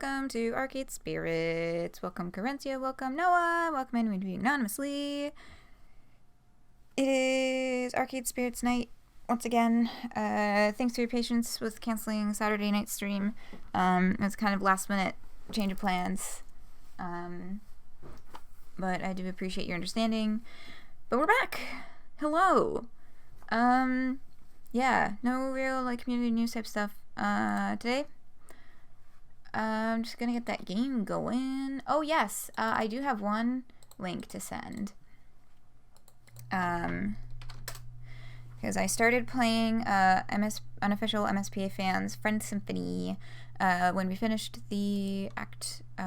welcome to Arcade Spirits. Welcome Carencia, welcome Noah, welcome anyone to be anonymously. It is Arcade Spirits night once again. Thanks for your patience with canceling Saturday night stream. It was kind of last minute change of plans. But I do appreciate your understanding. But we're back. Hello. Yeah, no real like community news type stuff today. I'm just gonna get that game going. Oh yes, I do have one link to send. Because I started playing unofficial MSPA fans Friend Symphony when we finished the Act 2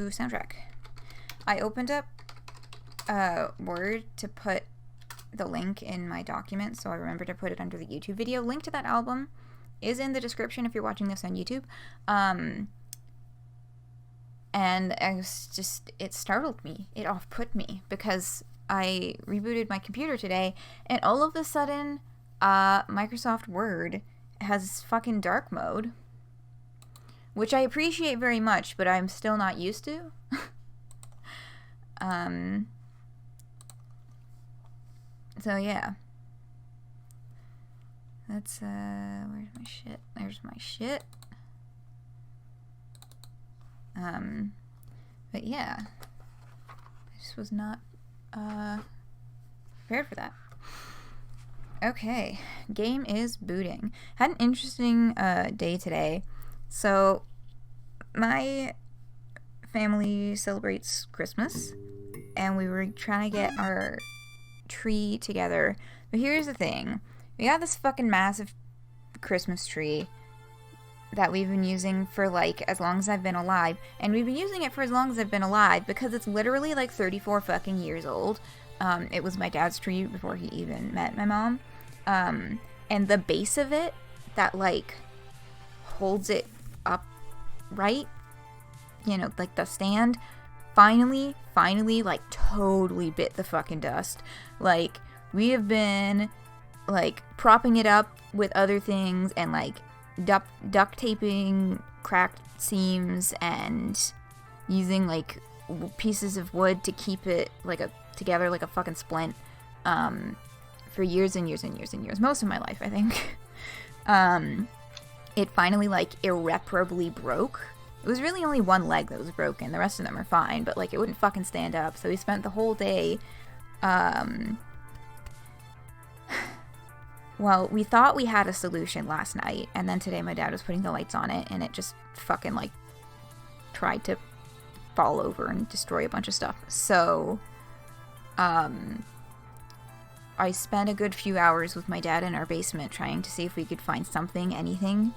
soundtrack. I opened up Word to put the link in my document, so I remember to put it under the YouTube video. Link to that album is in the description if you're watching this on YouTube. And I was just, it startled me. It off-put me because I rebooted my computer today and all of a sudden Microsoft Word has fucking dark mode, which I appreciate very much, but I'm still not used to. So yeah. That's where's my shit? There's my shit. But yeah. I just was not prepared for that. Okay. Game is booting. Had an interesting day today. So my family celebrates Christmas and we were trying to get our tree together. But here's the thing. We got this fucking massive Christmas tree that we've been using for like as long as I've been alive. And we've been using it for as long as I've been alive because it's literally like 34 fucking years old. It was my dad's tree before he even met my mom. And the base of it that like holds it up right, you know, like the stand, finally, like, totally bit the fucking dust. Like, we have been, like, propping it up with other things and, like, duct taping cracked seams and using, like, pieces of wood to keep it, like, together like a fucking splint, for years and years and years and years. Most of my life, I think. It finally, like, irreparably broke. It was really only one leg that was broken. The rest of them are fine, but, like, it wouldn't fucking stand up. So we spent the whole day, well, we thought we had a solution last night, and then today my dad was putting the lights on it, and it just fucking, like, tried to fall over and destroy a bunch of stuff. So, I spent a good few hours with my dad in our basement trying to see if we could find something, anything,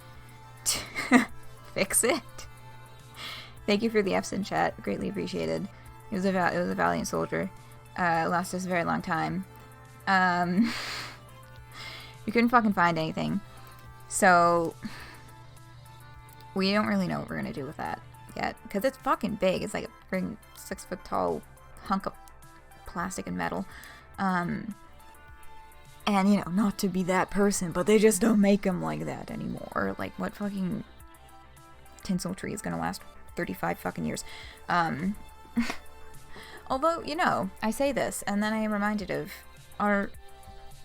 to fix it. Thank you for the F's in chat. Greatly appreciated. It was a valiant soldier. It lasted us a very long time. We couldn't fucking find anything. So, we don't really know what we're gonna do with that yet. Because it's fucking big. It's like a freaking 6 foot tall hunk of plastic and metal. And, you know, not to be that person, but they just don't make them like that anymore. Like, what fucking tinsel tree is gonna last 35 fucking years. Although, you know, I say this, and then I am reminded of our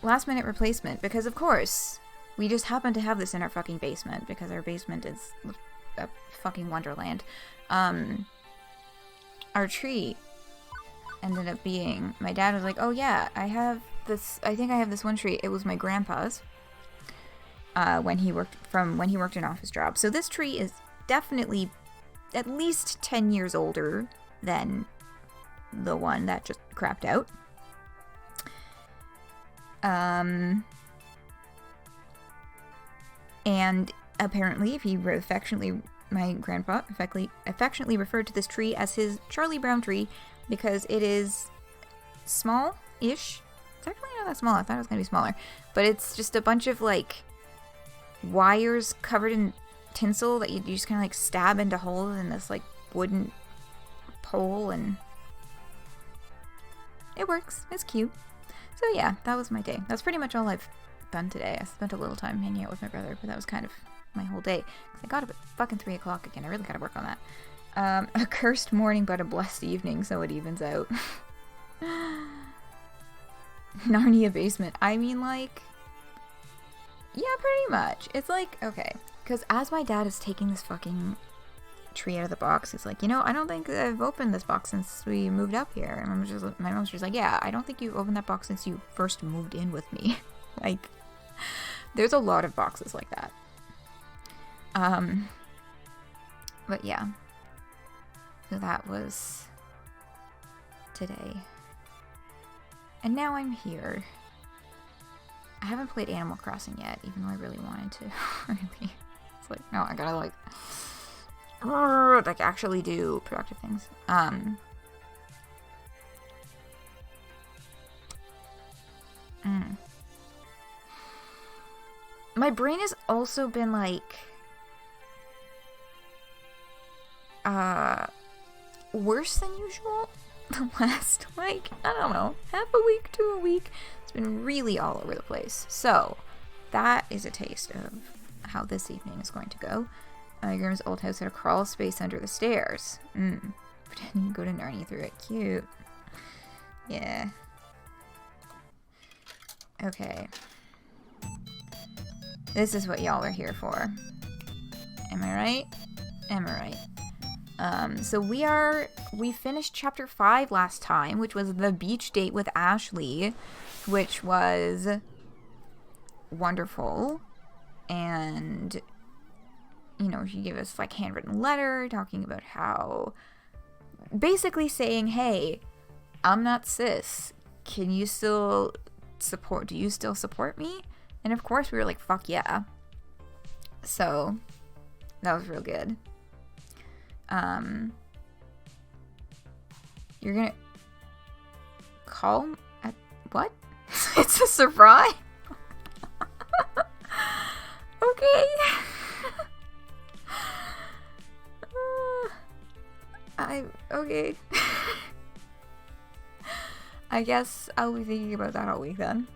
last minute replacement, because of course, we just happen to have this in our fucking basement, because our basement is a fucking wonderland. Our tree ended up being, my dad was like, oh yeah, I think I have this one tree. It was my grandpa's, when he worked an office job. So this tree is definitely at least 10 years older than the one that just crapped out. And apparently, my grandpa affectionately referred to this tree as his Charlie Brown tree because it is small-ish. It's actually not that small. I thought it was going to be smaller. But it's just a bunch of, like, wires covered in tinsel that you just kind of like stab into holes in this like wooden pole, and it works. It's cute. So yeah, that was my day. That's pretty much all I've done today. I spent a little time hanging out with my brother, but that was kind of my whole day. I got up at fucking 3 o'clock again. I really gotta work on that. A cursed morning, but a blessed evening, so it evens out. Narnia basement. I mean, like... Yeah, pretty much. It's like, okay. Because as my dad is taking this fucking tree out of the box, he's like, you know, I don't think I've opened this box since we moved up here. And my mom's just like, yeah, I don't think you've opened that box since you first moved in with me. Like, there's a lot of boxes like that. But yeah. So that was today. And now I'm here. I haven't played Animal Crossing yet, even though I really wanted to. Really. It's like, no, I gotta like actually do productive things. My brain has also been like worse than usual the last, like, I don't know, half a week to a week. It's been really all over the place. So that is a taste of how this evening is going to go. Your grandma's old house had a crawl space under the stairs. Pretending you can go to Narnia through it. Cute. Yeah. Okay. This is what y'all are here for. Am I right? Am I right? So we finished chapter 5 last time, which was the beach date with Ashley, which was wonderful. And, you know, she gave us like handwritten letter talking about how, basically saying, hey, I'm not cis. Can you still support, do you still support me? And of course we were like, fuck yeah. So that was real good. You're gonna call at what? It's a surprise. Okay. Okay. I guess I'll be thinking about that all week then.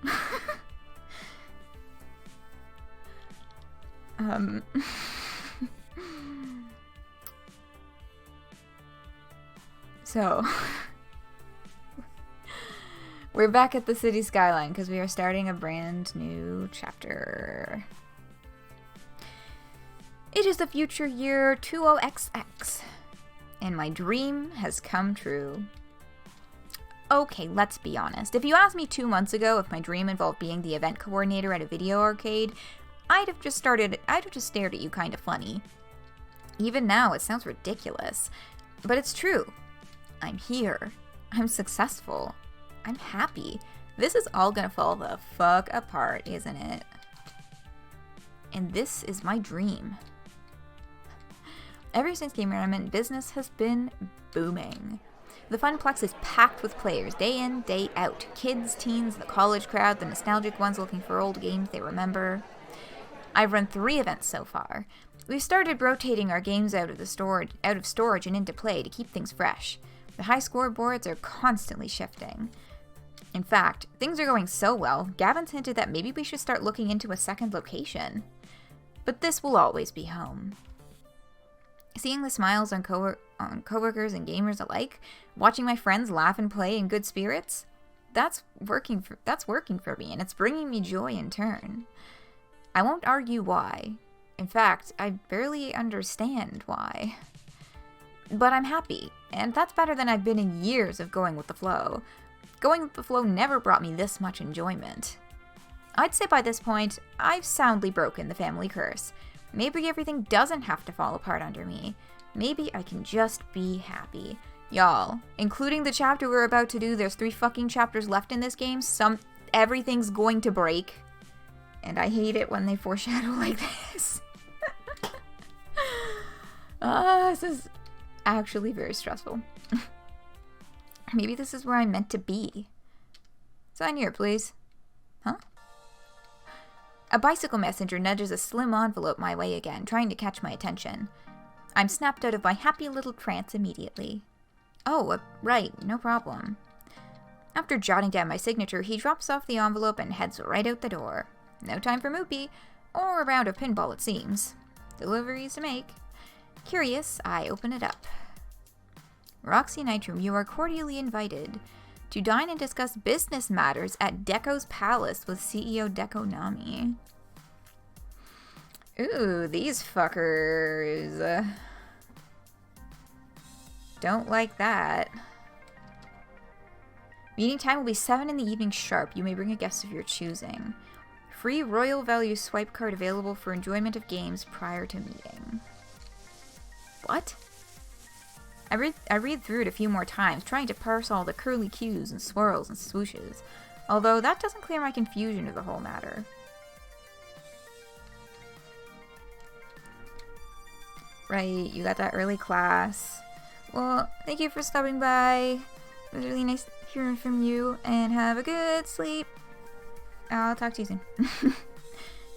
So, we're back at the city skyline because we are starting a brand new chapter. It is the future year 20XX, and my dream has come true. Okay, let's be honest. If you asked me 2 months ago if my dream involved being the event coordinator at a video arcade, I'd have just stared at you kind of funny. Even now, it sounds ridiculous. But it's true. I'm here. I'm successful. I'm happy. This is all gonna fall the fuck apart, isn't it? And this is my dream. Ever since Gamer Element, business has been booming. The Funplex is packed with players, day in, day out. Kids, teens, the college crowd, the nostalgic ones looking for old games they remember. I've run 3 events so far. We've started rotating our games out of storage and into play to keep things fresh. The high scoreboards are constantly shifting. In fact, things are going so well, Gavin's hinted that maybe we should start looking into a second location. But this will always be home. Seeing the smiles on coworkers and gamers alike, watching my friends laugh and play in good spirits, that's working for me, and it's bringing me joy in turn. I won't argue why. In fact, I barely understand why. But I'm happy, and that's better than I've been in years of going with the flow. Going with the flow never brought me this much enjoyment. I'd say by this point, I've soundly broken the family curse. Maybe everything doesn't have to fall apart under me. Maybe I can just be happy. Y'all, including the chapter we're about to do, there's 3 fucking chapters left in this game, everything's going to break. And I hate it when they foreshadow like this. This is actually very stressful. Maybe this is where I'm meant to be. Sign here, please. Huh? A bicycle messenger nudges a slim envelope my way again, trying to catch my attention. I'm snapped out of my happy little trance immediately. Oh, right, no problem. After jotting down my signature, he drops off the envelope and heads right out the door. No time for Moopy, or a round of pinball it seems. Deliveries to make. Curious, I open it up. Roxy Nitrum, you are cordially invited to dine and discuss business matters at Deco's Palace with CEO Deco Nami. Ooh, these fuckers. Don't like that. Meeting time will be 7 in the evening sharp. You may bring a guest of your choosing. Free Royal Value swipe card available for enjoyment of games prior to meeting. What? I read through it a few more times, trying to parse all the curly cues and swirls and swooshes. Although that doesn't clear my confusion of the whole matter. Right, you got that early class. Well, thank you for stopping by. It was really nice hearing from you, and have a good sleep. I'll talk to you soon.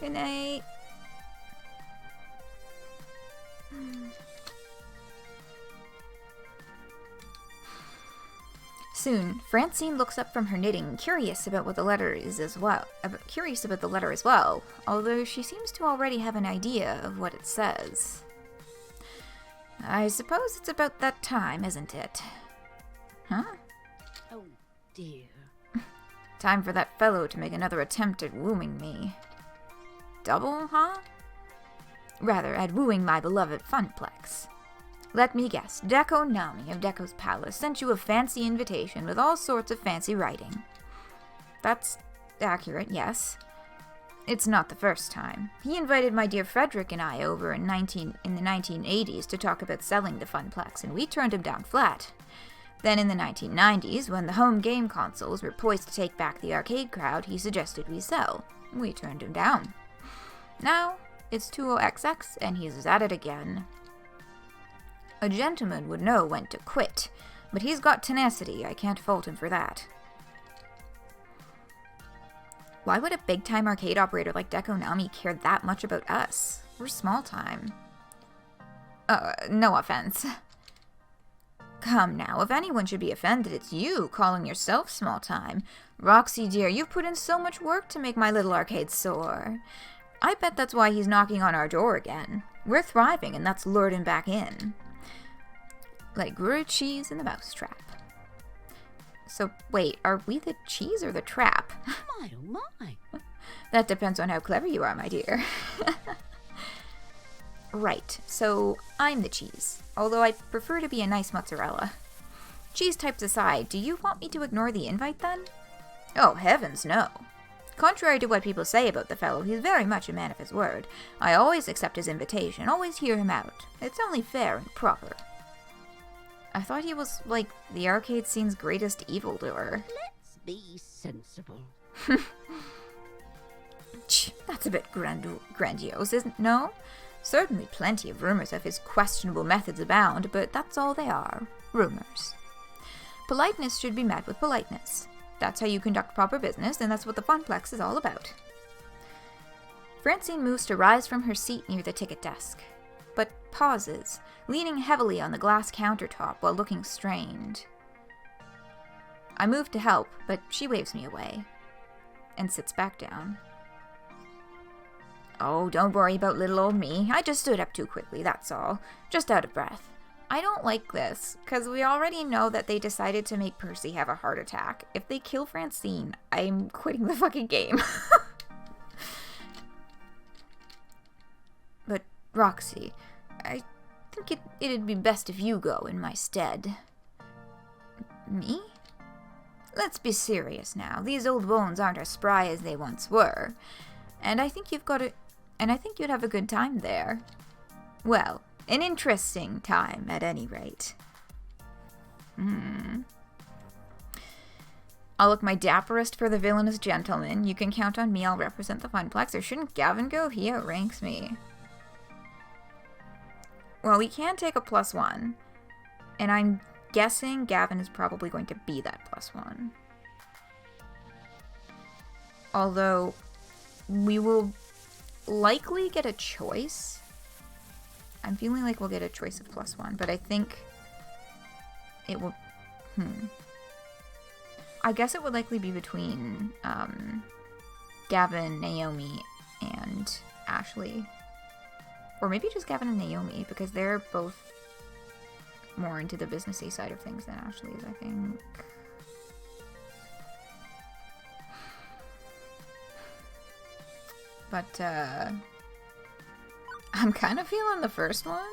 Good night. Soon, Francine looks up from her knitting, curious about what the letter is as well. Although she seems to already have an idea of what it says. I suppose it's about that time, isn't it? Huh? Oh, dear. Time for that fellow to make another attempt at wooing me. Double, huh? Rather, at wooing my beloved Funplex. Let me guess, Deco Nami of Deco's Palace sent you a fancy invitation with all sorts of fancy writing. That's accurate, yes. It's not the first time. He invited my dear Frederick and I over in the 1980s to talk about selling the Funplex, and we turned him down flat. Then in the 1990s, when the home game consoles were poised to take back the arcade crowd, he suggested we sell. We turned him down. Now, it's 20XX, and he's at it again. A gentleman would know when to quit, but he's got tenacity. I can't fault him for that. Why would a big-time arcade operator like Deco Nami care that much about us? We're small-time. No offense. Come now, if anyone should be offended, it's you, calling yourself small-time. Roxy dear, you've put in so much work to make my little arcade soar. I bet that's why he's knocking on our door again. We're thriving, and that's lured him back in. Like we're a cheese in the mousetrap. So, wait, are we the cheese or the trap? My, oh my. That depends on how clever you are, my dear. Right, so I'm the cheese, although I prefer to be a nice mozzarella. Cheese types aside, do you want me to ignore the invite then? Oh, heavens, no. Contrary to what people say about the fellow, he's very much a man of his word. I always accept his invitation, always hear him out. It's only fair and proper. I thought he was, like, the arcade scene's greatest evildoer. Let's be sensible. That's a bit grandiose, isn't no? Certainly plenty of rumors of his questionable methods abound, but that's all they are. Rumors. Politeness should be met with politeness. That's how you conduct proper business, and that's what the Funplex is all about. Francine moves to rise from her seat near the ticket desk, but pauses, leaning heavily on the glass countertop while looking strained. I move to help, but she waves me away, and sits back down. Oh, don't worry about little old me. I just stood up too quickly, that's all. Just out of breath. I don't like this, because we already know that they decided to make Percy have a heart attack. If they kill Francine, I'm quitting the fucking game. But, Roxy, I think it'd be best if you go in my stead. Me? Let's be serious now. These old bones aren't as spry as they once were. And I think you'd have a good time there. Well, an interesting time, at any rate. I'll look my dapperest for the villainous gentleman. You can count on me, I'll represent the Funplex. Or shouldn't Gavin go? He outranks me. Well, we can take a +1. And I'm guessing Gavin is probably going to be that +1. Although, we will likely get a choice. I'm feeling like we'll get a choice of +1, but I think it will... I guess it would likely be between Gavin, Naomi, and Ashley. Or maybe just Gavin and Naomi, because they're both more into the businessy side of things than Ashley is, I think. But, I'm kind of feeling the first one.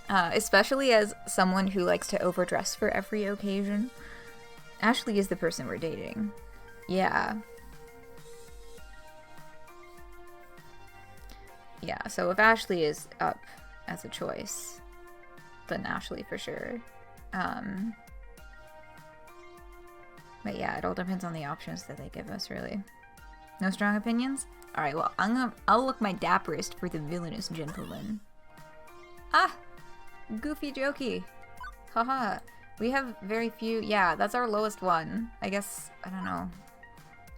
Especially as someone who likes to overdress for every occasion. Ashley is the person we're dating. Yeah. Yeah, so if Ashley is up as a choice, then Ashley for sure. But yeah, it all depends on the options that they give us, really. No strong opinions? Alright, well, I'll look my dapperest for the villainous gentleman. Ah! Goofy jokey. Haha. We have very few... Yeah, that's our lowest one. I guess... I don't know.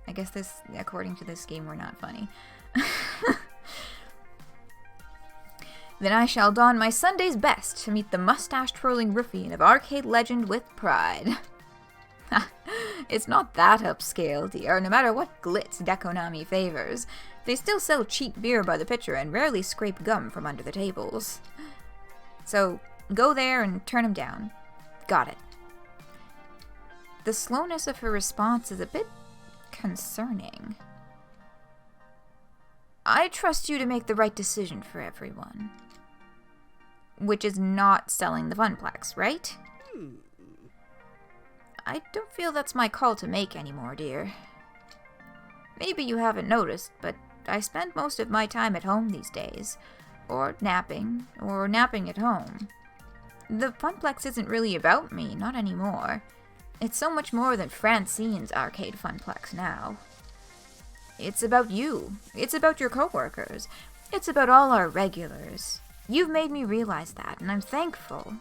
I guess this... According to this game, we're not funny. Then I shall don my Sunday's best to meet the mustache-twirling ruffian of arcade legend with pride. It's not that upscale, dear. No matter what glitz Deconami favors, they still sell cheap beer by the pitcher and rarely scrape gum from under the tables. So, go there and turn him down. Got it. The slowness of her response is a bit concerning. I trust you to make the right decision for everyone. Which is not selling the Funplex, right? I don't feel that's my call to make anymore, dear. Maybe you haven't noticed, but I spend most of my time at home these days. Or napping at home. The Funplex isn't really about me, not anymore. It's so much more than Francine's arcade Funplex now. It's about you. It's about your coworkers. It's about all our regulars. You've made me realize that, and I'm thankful.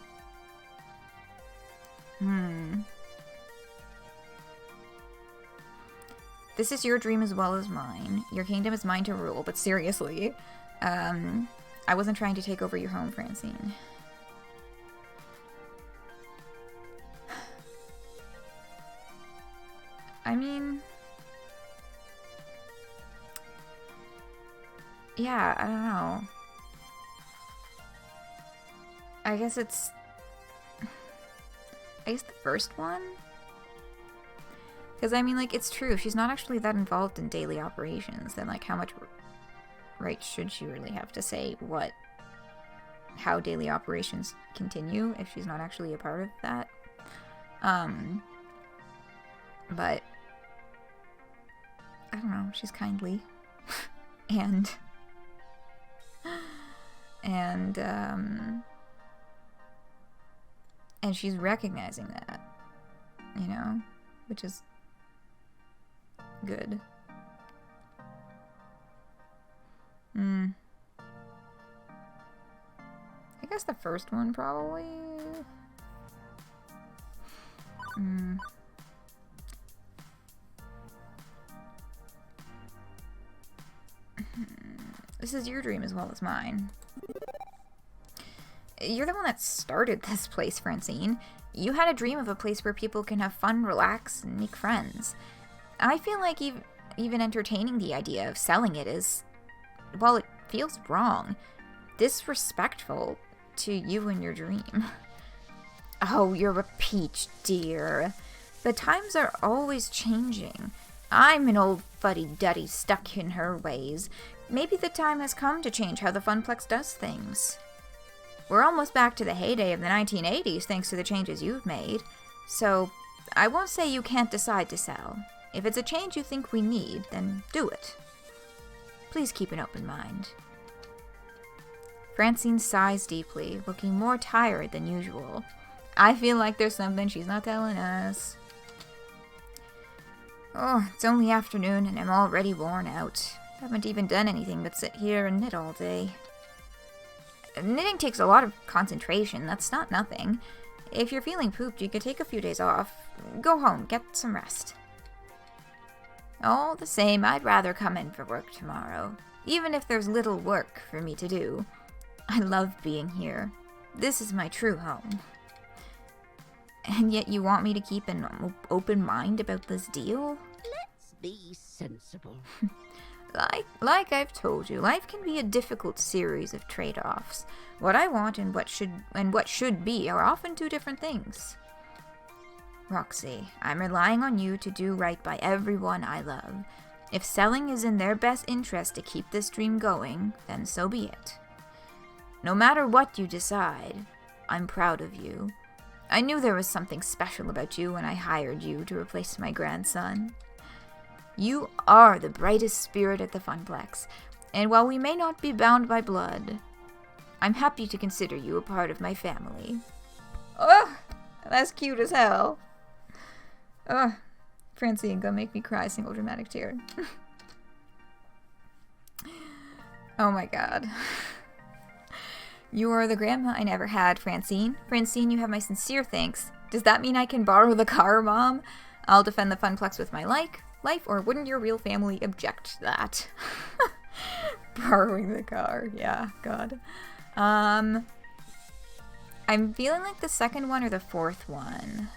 This is your dream as well as mine. Your kingdom is mine to rule, but seriously, I wasn't trying to take over your home, Francine. I mean... Yeah, I don't know. I guess it's... I guess the first one? Because, I mean, like, it's true. She's not actually that involved in daily operations. Then, like, how much right should she really have to say how daily operations continue if she's not actually a part of that? But, I don't know. She's kindly. and she's recognizing that, you know, which is good. I guess the first one probably. This is your dream as well as mine. You're the one that started this place, Francine. You had a dream of a place where people can have fun, relax, and make friends. I feel like even entertaining the idea of selling it is, well, it feels wrong. Disrespectful to you and your dream. Oh, you're a peach, dear. The times are always changing. I'm an old fuddy-duddy stuck in her ways. Maybe the time has come to change how the Funplex does things. We're almost back to the heyday of the 1980s thanks to the changes you've made. So, I won't say you can't decide to sell. If it's a change you think we need, then do it. Please keep an open mind. Francine sighs deeply, looking more tired than usual. I feel like there's something she's not telling us. Oh, it's only afternoon and I'm already worn out. Haven't even done anything but sit here and knit all day. Knitting takes a lot of concentration, that's not nothing. If you're feeling pooped, you could take a few days off. Go home, get some rest. All the same, I'd rather come in for work tomorrow, even if there's little work for me to do. I love being here. This is my true home. And yet you want me to keep an open mind about this deal? Let's be sensible. Like I've told you, life can be a difficult series of trade-offs. What I want and what should be are often two different things. Roxy, I'm relying on you to do right by everyone I love. If selling is in their best interest to keep this dream going, then so be it. No matter what you decide, I'm proud of you. I knew there was something special about you when I hired you to replace my grandson. You are the brightest spirit at the Funplex, and while we may not be bound by blood, I'm happy to consider you a part of my family. Oh, that's cute as hell. Oh, Francine, gonna make me cry, single dramatic tear. Oh my god. You are the grandma I never had, Francine. Francine, you have my sincere thanks. Does that mean I can borrow the car, Mom? I'll defend the Funplex with my life, or wouldn't your real family object to that? Borrowing the car, yeah, God. I'm feeling like the second one or the fourth one.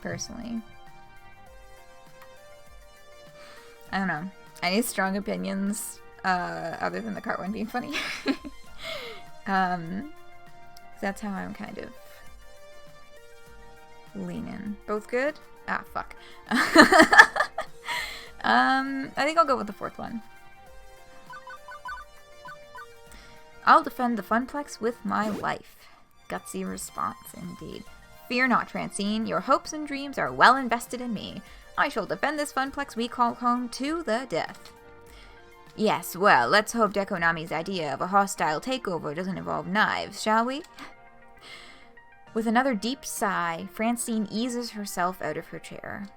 Personally. I don't know. I need strong opinions, other than the cart one being funny. That's how I'm kind of leaning. Both good? Ah, fuck. I think I'll go with the fourth one. I'll defend the Funplex with my life. Gutsy response, indeed. Fear not, Francine. Your hopes and dreams are well invested in me. I shall defend this Funplex we call home to the death. Yes, well, let's hope Deco-nami's idea of a hostile takeover doesn't involve knives, shall we? With another deep sigh, Francine eases herself out of her chair.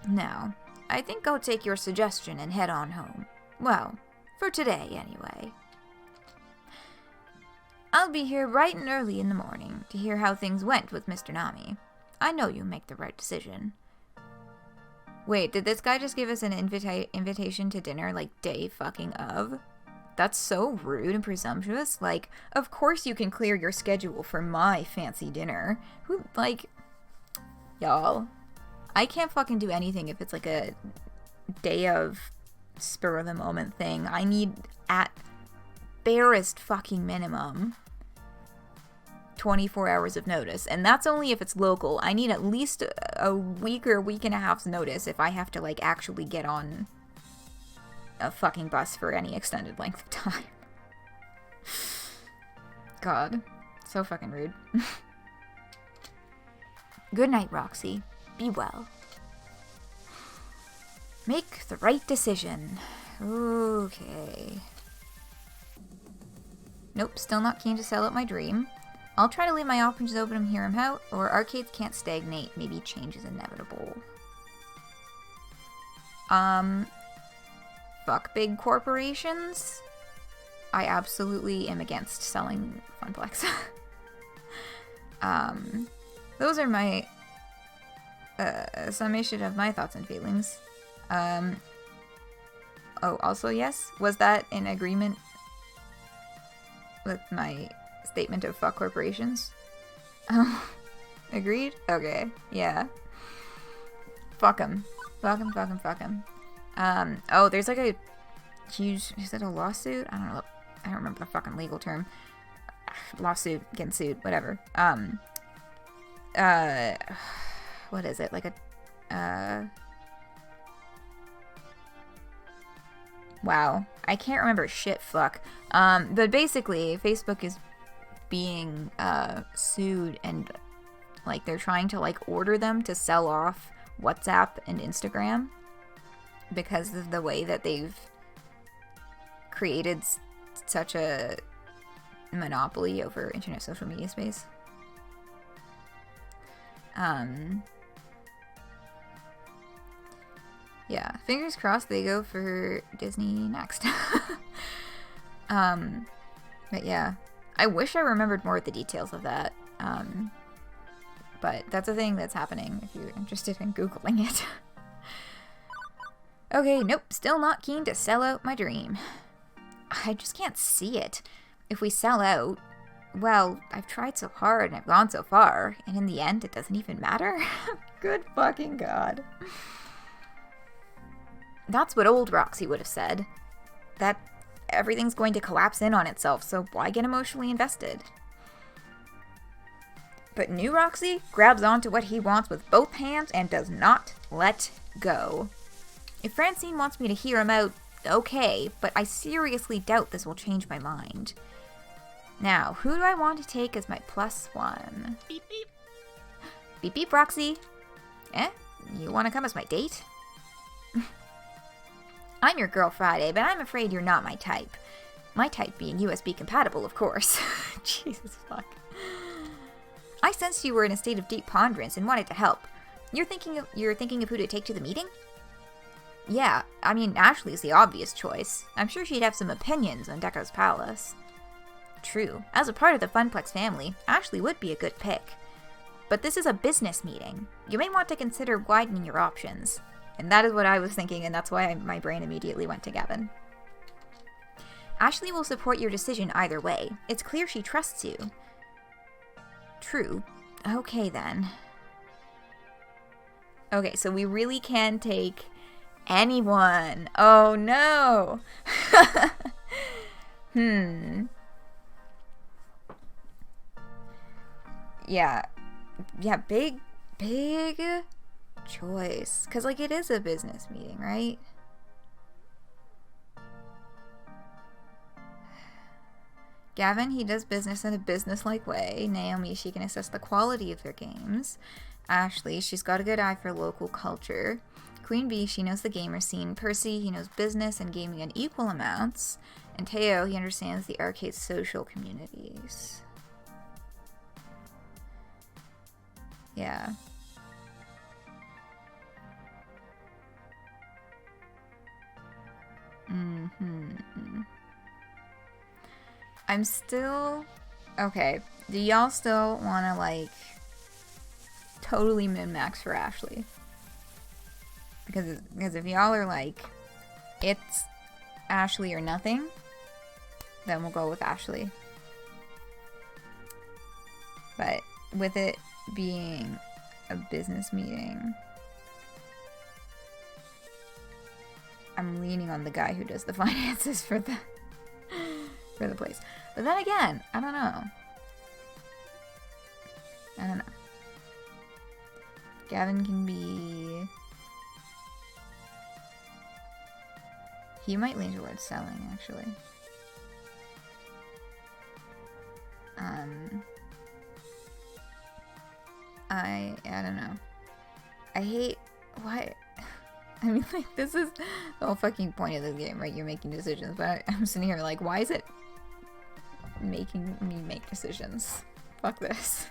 Now, I think I'll take your suggestion and head on home. Well, for today, anyway. I'll be here bright and early in the morning to hear how things went with Mr. Nami. I know you make the right decision. Wait, did this guy just give us an invitation to dinner, like, day fucking of? That's so rude and presumptuous. Like, of course you can clear your schedule for my fancy dinner. Who, like, y'all, I can't fucking do anything if it's like a day of spur of the moment thing. I need, at barest fucking minimum, 24 hours of notice, and that's only if it's local. I need at least a week or a week and a half's notice if I have to, like, actually get on a fucking bus for any extended length of time. God, so fucking rude. Good night, Roxy. Be well. Make the right decision. Okay. Nope, still not keen to sell out my dream. I'll try to leave my options open and hear him out, or arcades can't stagnate. Maybe change is inevitable. Fuck big corporations. I absolutely am against selling Funplex. Those are my summation of my thoughts and feelings. Oh, also yes, was that in agreement with my statement of fuck corporations? Oh, agreed? Okay, yeah. Fuck 'em. Fuck 'em, fuck 'em, fuck 'em. Oh, there's like a huge, is it a lawsuit? I don't know. I don't remember the fucking legal term. Lawsuit, getting sued, whatever. What is it? Like a, wow. I can't remember shit, fuck. But basically, Facebook is being, sued, and, like, they're trying to, like, order them to sell off WhatsApp and Instagram because of the way that they've created such a monopoly over internet social media space. Yeah, fingers crossed they go for Disney next. But yeah, I wish I remembered more of the details of that. But that's a thing that's happening if you're interested in Googling it. Okay, nope, still not keen to sell out my dream. I just can't see it. If we sell out, Well, I've tried so hard and I've gone so far, and in the end, it doesn't even matter? Good fucking God. That's what old Roxy would have said. That everything's going to collapse in on itself, so why get emotionally invested? But new Roxy grabs onto what he wants with both hands and does not let go. If Francine wants me to hear him out, okay, but I seriously doubt this will change my mind. Now, who do I want to take as my +1? Beep beep. Beep beep, Roxy. Eh? You want to come as my date? I'm your girl Friday, but I'm afraid you're not my type. My type being USB compatible, of course. Jesus fuck. I sensed you were in a state of deep ponderance and wanted to help. You're thinking of who to take to the meeting? Yeah, I mean, Ashley's the obvious choice. I'm sure she'd have some opinions on Deco's palace. True. As a part of the Funplex family, Ashley would be a good pick. But this is a business meeting. You may want to consider widening your options. And that is what I was thinking, and that's why my brain immediately went to Gavin. Ashley will support your decision either way. It's clear she trusts you. True. Okay, then. Okay, so we really can take anyone. Oh, no! Yeah, big choice. Because, like, it is a business meeting, right? Gavin, he does business in a business-like way. Naomi, she can assess the quality of their games. Ashley, she's got a good eye for local culture. Queen Bee, she knows the gamer scene. Percy, he knows business and gaming in equal amounts. And Teo, he understands the arcade's social communities. Yeah. I'm still... Okay. Do y'all still want to, like, totally min-max for Ashley? Because if y'all are like, it's Ashley or nothing, then we'll go with Ashley. But with it being a business meeting, I'm leaning on the guy who does the finances for the place. But then again, I don't know. Gavin can be... He might lean towards selling, actually. I don't know. I hate... What? I mean, like, this is the whole fucking point of this game, right? You're making decisions, but I'm sitting here like, why is it making me make decisions? Fuck this.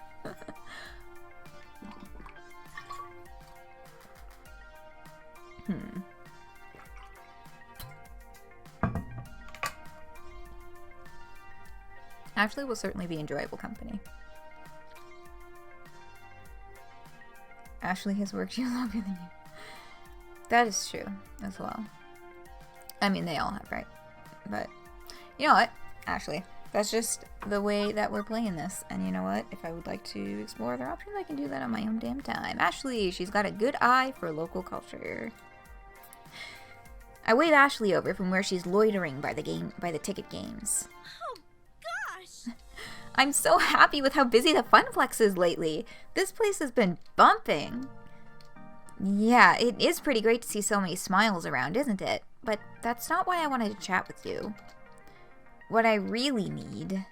Ashley will certainly be enjoyable company. Ashley has worked here longer than you. That is true as well. I mean, they all have, right? But you know what, Ashley? That's just the way that we're playing this. And you know what? If I would like to explore other options, I can do that on my own damn time. Ashley, she's got a good eye for local culture. I wave Ashley over from where she's loitering by the ticket games. Oh, gosh! I'm so happy with how busy the Funplex is lately. This place has been bumping. Yeah, it is pretty great to see so many smiles around, isn't it? But that's not why I wanted to chat with you. What I really need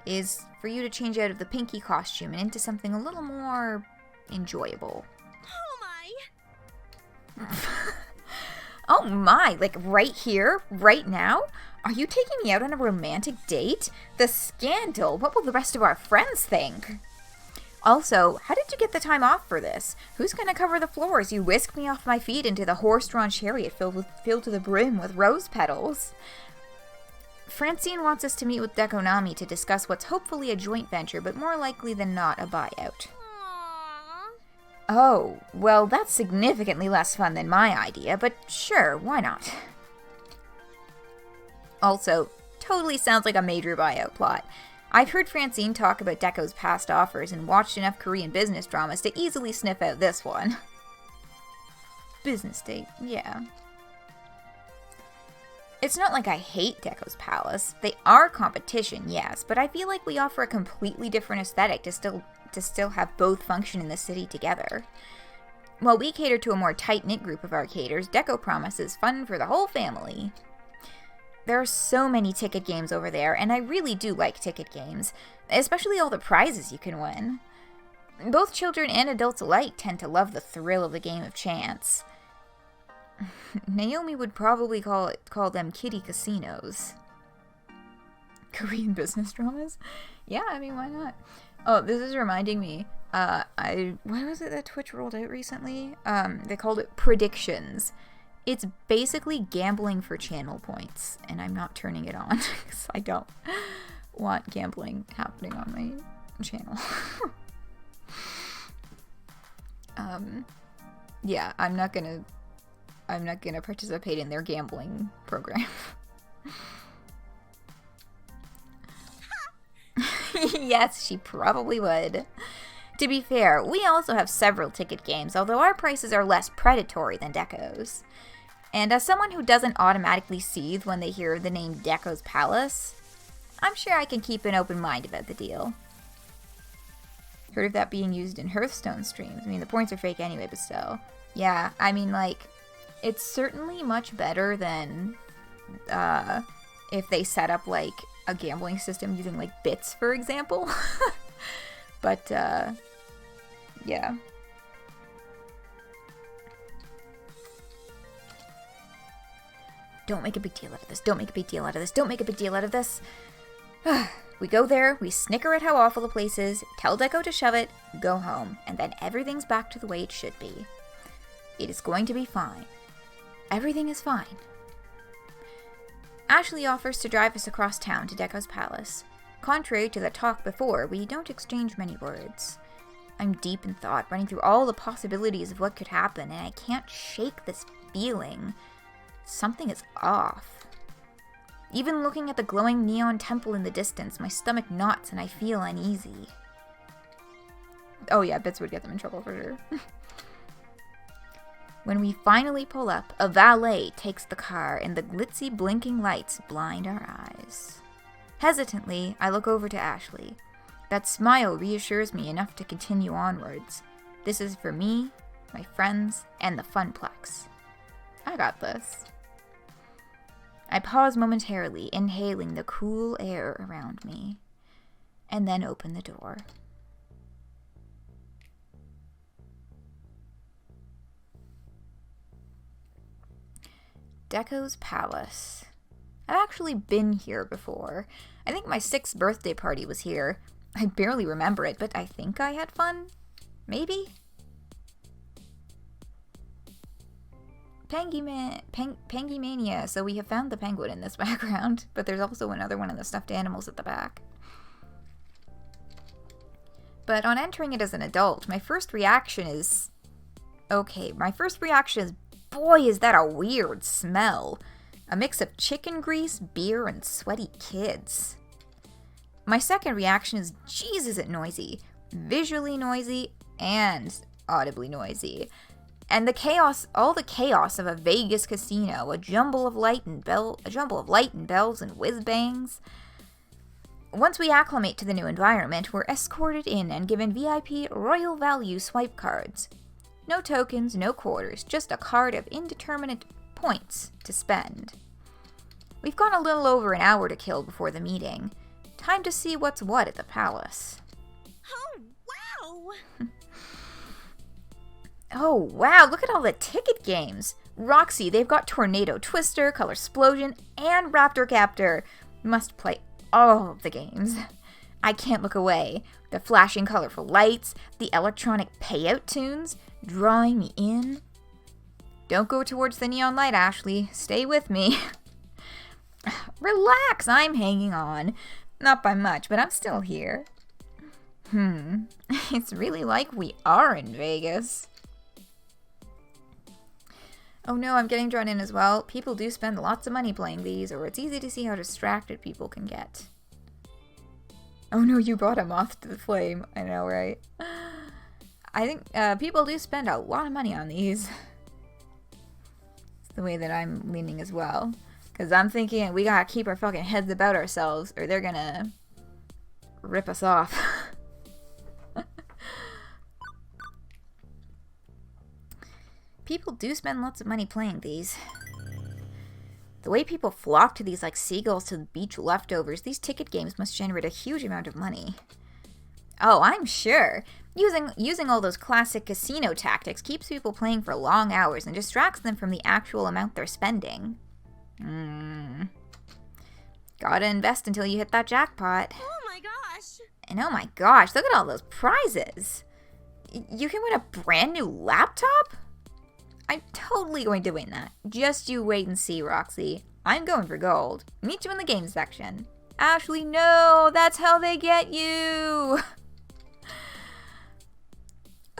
is for you to change out of the Pinky costume and into something a little more enjoyable. Oh my! Oh my, like right here, right now? Are you taking me out on a romantic date? The scandal! What will the rest of our friends think? Also, how did you get the time off for this? Who's gonna cover the floor as you whisk me off my feet into the horse-drawn chariot filled to the brim with rose petals? Francine wants us to meet with Deco to discuss what's hopefully a joint venture, but more likely than not a buyout. Aww. Oh, well, that's significantly less fun than my idea, but sure, why not? Also, totally sounds like a major buyout plot. I've heard Francine talk about Deco's past offers and watched enough Korean business dramas to easily sniff out this one. Business date, yeah. It's not like I hate Deco's Palace. They are competition, yes, but I feel like we offer a completely different aesthetic to still have both function in the city together. While we cater to a more tight-knit group of arcaders, Deco promises fun for the whole family. There are so many ticket games over there, and I really do like ticket games, especially all the prizes you can win. Both children and adults alike tend to love the thrill of the game of chance. Naomi would probably call them kiddie casinos. Korean business dramas? Yeah, I mean, why not? Oh, this is reminding me. What was it that Twitch rolled out recently? They called it Predictions. It's basically gambling for channel points, and I'm not turning it on because I don't want gambling happening on my channel. Yeah, I'm not gonna participate in their gambling program. Yes, she probably would. To be fair, we also have several ticket games, although our prices are less predatory than Deco's. And as someone who doesn't automatically seethe when they hear the name Deco's Palace, I'm sure I can keep an open mind about the deal. Heard of that being used in Hearthstone streams. I mean, the points are fake anyway, but still. Yeah, I mean, like, it's certainly much better than if they set up, like, a gambling system using, like, bits, for example. But, yeah. Don't make a big deal out of this. Don't make a big deal out of this. Don't make a big deal out of this. We go there, we snicker at how awful the place is, tell Deco to shove it, go home, and then everything's back to the way it should be. It is going to be fine. Everything is fine. Ashley offers to drive us across town to Deco's Palace. Contrary to the talk before, we don't exchange many words. I'm deep in thought, running through all the possibilities of what could happen, and I can't shake this feeling. Something is off. Even looking at the glowing neon temple in the distance, my stomach knots and I feel uneasy. Oh yeah, bits would get them in trouble for sure. When we finally pull up, a valet takes the car and the glitzy blinking lights blind our eyes. Hesitantly, I look over to Ashley. That smile reassures me enough to continue onwards. This is for me, my friends, and the funplex. I got this. I pause momentarily, inhaling the cool air around me, and then open the door. Deco's Palace. I've actually been here before. I think my 6th birthday party was here. I barely remember it, but I think I had fun. Maybe? Pangymania, so we have found the penguin in this background, but there's also another one of the stuffed animals at the back. But on entering it as an adult, my first reaction is... boy, is that a weird smell. A mix of chicken grease, beer, and sweaty kids. My second reaction is, jeez, is it noisy. Visually noisy and audibly noisy. And the chaos, all the chaos of a Vegas casino, a jumble of light and bells and whiz-bangs. Once we acclimate to the new environment, we're escorted in and given VIP Royal Value swipe cards. No tokens, no quarters, just a card of indeterminate points to spend. We've got a little over an hour to kill before the meeting. Time to see what's what at the palace. Oh, wow! Oh, wow, look at all the ticket games. Roxy, they've got Tornado Twister, Color Explosion, and Raptor Captor. Must play all of the games. I can't look away. The flashing colorful lights, the electronic payout tunes, drawing me in. Don't go towards the neon light, Ashley. Stay with me. Relax, I'm hanging on. Not by much, but I'm still here. It's really like we are in Vegas. Oh no, I'm getting drawn in as well. People do spend lots of money playing these, or it's easy to see how distracted people can get. Oh no, you brought a moth to the flame. I know, right? I think people do spend a lot of money on these. It's the way that I'm leaning as well. Because I'm thinking we gotta keep our fucking heads about ourselves or they're gonna rip us off. People do spend lots of money playing these. The way people flock to these like seagulls to the beach leftovers, these ticket games must generate a huge amount of money. Oh, I'm sure. Using all those classic casino tactics keeps people playing for long hours and distracts them from the actual amount they're spending. Gotta invest until you hit that jackpot. Oh my gosh! And oh my gosh, look at all those prizes! You can win a brand new laptop? I'm totally going to win that. Just you wait and see, Roxy. I'm going for gold. Meet you in the game section. Ashley, no! That's how they get you!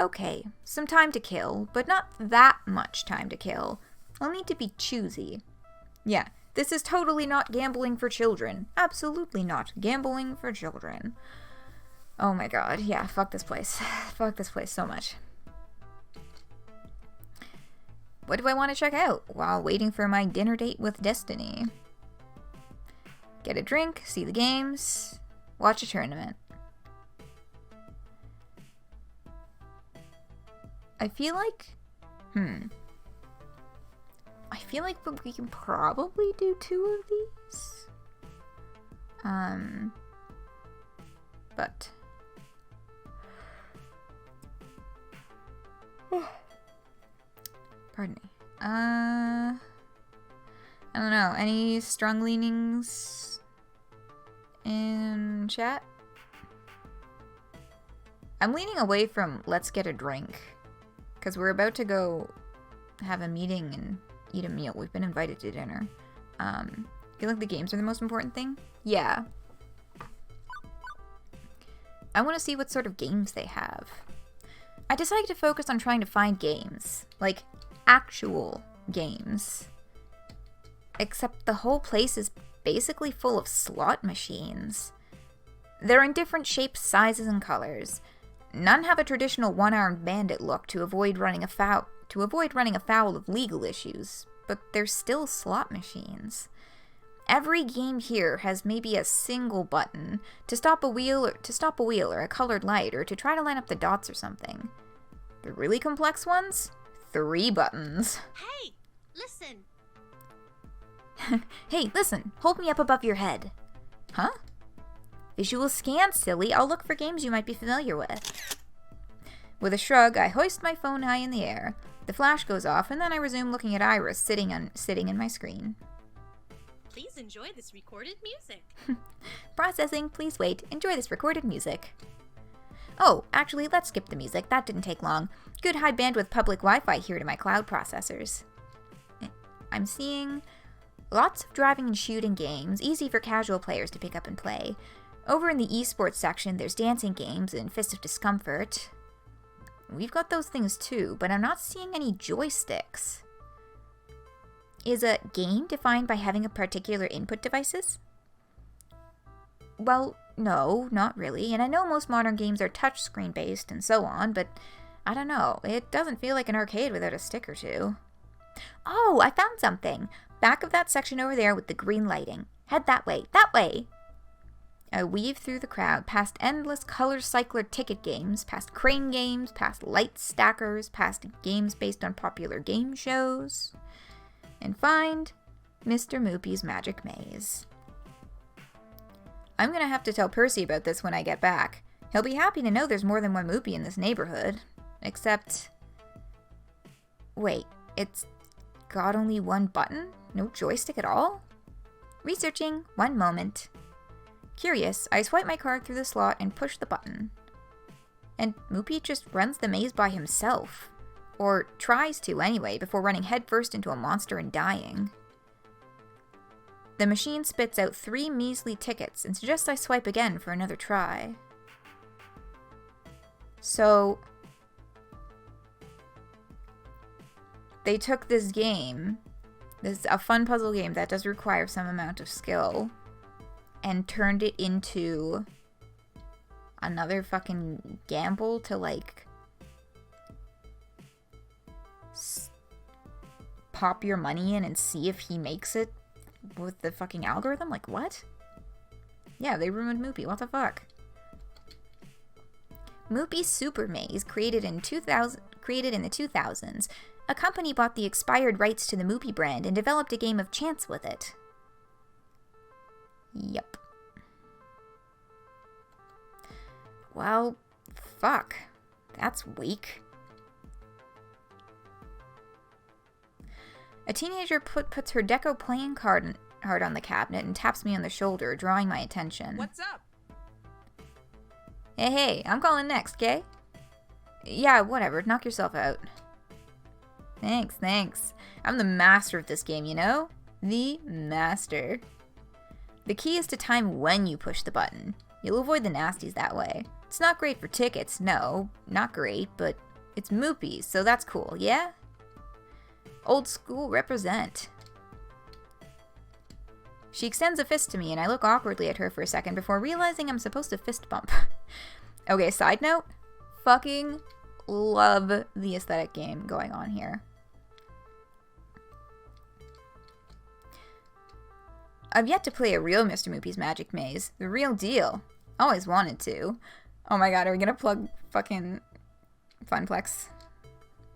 Okay, some time to kill, but not that much time to kill. I'll need to be choosy. Yeah, this is totally not gambling for children. Absolutely not gambling for children. Oh my god, yeah, fuck this place. Fuck this place so much. What do I want to check out while waiting for my dinner date with Destiny? Get a drink, see the games, watch a tournament. I feel like, I feel like we can probably do 2 of these. But pardon me. I don't know. Any strong leanings in chat? I'm leaning away from let's get a drink. Because we're about to go have a meeting and eat a meal. We've been invited to dinner. Feel like the games are the most important thing? Yeah. I want to see what sort of games they have. I decided to focus on trying to find games. Like, actual games. Except the whole place is basically full of slot machines. They're in different shapes, sizes, and colors. None have a traditional one-armed bandit look to avoid running afoul of legal issues, but they're still slot machines. Every game here has maybe a single button to stop a wheel or a colored light or to try to line up the dots or something. The really complex ones? 3 buttons. Hey, listen. Hey, listen. Hold me up above your head. Huh? Visual scan, silly. I'll look for games you might be familiar with. With a shrug, I hoist my phone high in the air. The flash goes off, and then I resume looking at Iris sitting in my screen. Please enjoy this recorded music. Processing, please wait. Enjoy this recorded music. Oh, actually, let's skip the music. That didn't take long. Good high bandwidth public Wi-Fi here to my cloud processors. I'm seeing lots of driving and shooting games, easy for casual players to pick up and play. Over in the esports section, there's dancing games and Fist of Discomfort. We've got those things too, but I'm not seeing any joysticks. Is a game defined by having a particular input devices? Well, no, not really, and I know most modern games are touchscreen based and so on, but I don't know, it doesn't feel like an arcade without a stick or two. Oh, I found something! Back of that section over there with the green lighting. Head that way, that way! I weave through the crowd, past endless color cycler ticket games, past crane games, past light stackers, past games based on popular game shows, and find Mr. Moopy's Magic Maze. I'm gonna have to tell Percy about this when I get back. He'll be happy to know there's more than one Moopy in this neighborhood. Except... wait, it's got only one button? No joystick at all? Researching, one moment. Curious, I swipe my card through the slot and push the button. And Moopy just runs the maze by himself. Or tries to anyway, before running headfirst into a monster and dying. The machine spits out 3 measly tickets and suggests I swipe again for another try. So... they took this game, a fun puzzle game that does require some amount of skill, and turned it into another fucking gamble to, like, pop your money in and see if he makes it with the fucking algorithm? Like, what? Yeah, they ruined Moopy. What the fuck? Moopy Super Maze, created in the 2000s. A company bought the expired rights to the Moopy brand and developed a game of chance with it. Yep. Well, fuck. That's weak. A teenager puts her Deco playing card on the cabinet and taps me on the shoulder, drawing my attention. What's up? Hey, I'm calling next, okay? Yeah, whatever. Knock yourself out. Thanks. I'm the master of this game, you know? The master. The key is to time when you push the button. You'll avoid the nasties that way. It's not great for tickets, no. Not great, but it's Moopy, so that's cool, yeah? Old school represent. She extends a fist to me, and I look awkwardly at her for a second before realizing I'm supposed to fist bump. Okay, side note. Fucking love the aesthetic game going on here. I've yet to play a real Mr. Moopy's Magic Maze. The real deal. Always wanted to. Oh my god, are we gonna plug fucking Funplex?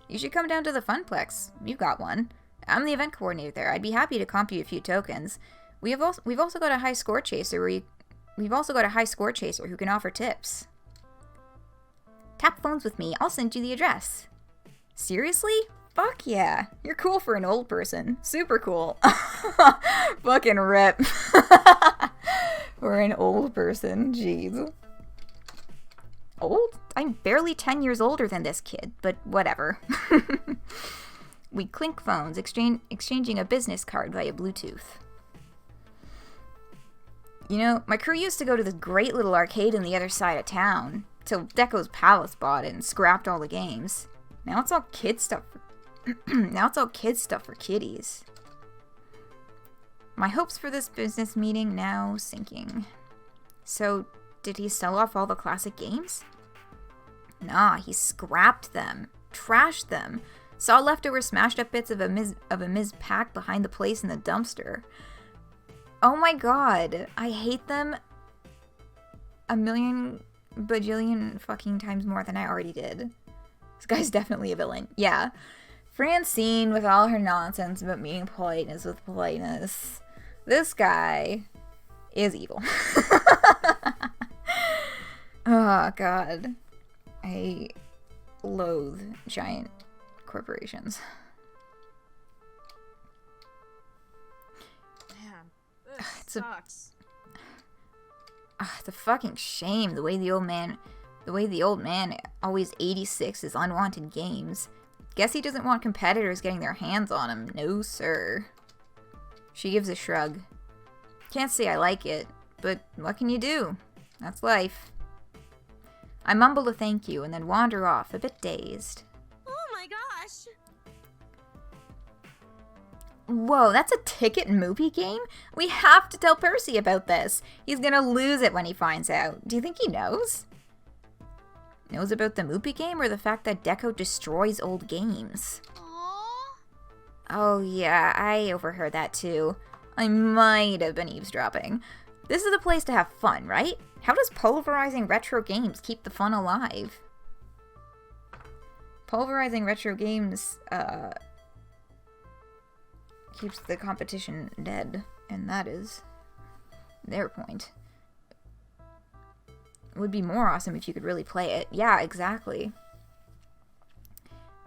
You should come down to the Funplex. You've got one. I'm the event coordinator there. I'd be happy to comp you a few tokens. We've also got a high score chaser who can offer tips. Tap phones with me. I'll send you the address. Seriously? Fuck yeah. You're cool for an old person. Super cool. Fucking rip. For an old person. Jeez. Old? I'm barely 10 years older than this kid, but whatever. We clink phones, exchanging a business card via Bluetooth. You know, my crew used to go to this great little arcade on the other side of town, till Deco's Palace bought it and scrapped all the games. Now it's all kid stuff. For kiddies. My hopes for this business meeting now sinking. So, did he sell off all the classic games? Nah, he scrapped them, trashed them, saw leftover smashed up bits of a Ms. pack behind the place in the dumpster. Oh my god, I hate them a million bajillion fucking times more than I already did. This guy's definitely a villain. Yeah. Francine with all her nonsense about meeting politeness with politeness. This guy is evil. Oh god. I loathe giant corporations. Man, this sucks. It's a fucking shame the way the old man always 86's unwanted games. Guess he doesn't want competitors getting their hands on him. No, sir. She gives a shrug. Can't say I like it, but what can you do? That's life. I mumble a thank you and then wander off, a bit dazed. Oh my gosh! Whoa, that's a ticket Moopy game? We have to tell Percy about this. He's gonna lose it when he finds out. Do you think he knows? Knows about the Moopy game or the fact that Deco destroys old games? Aww. Oh yeah, I overheard that too. I might have been eavesdropping. This is the place to have fun, right? How does pulverizing retro games keep the fun alive? Pulverizing retro games, keeps the competition dead, and that is their point. It would be more awesome if you could really play it. Yeah, exactly.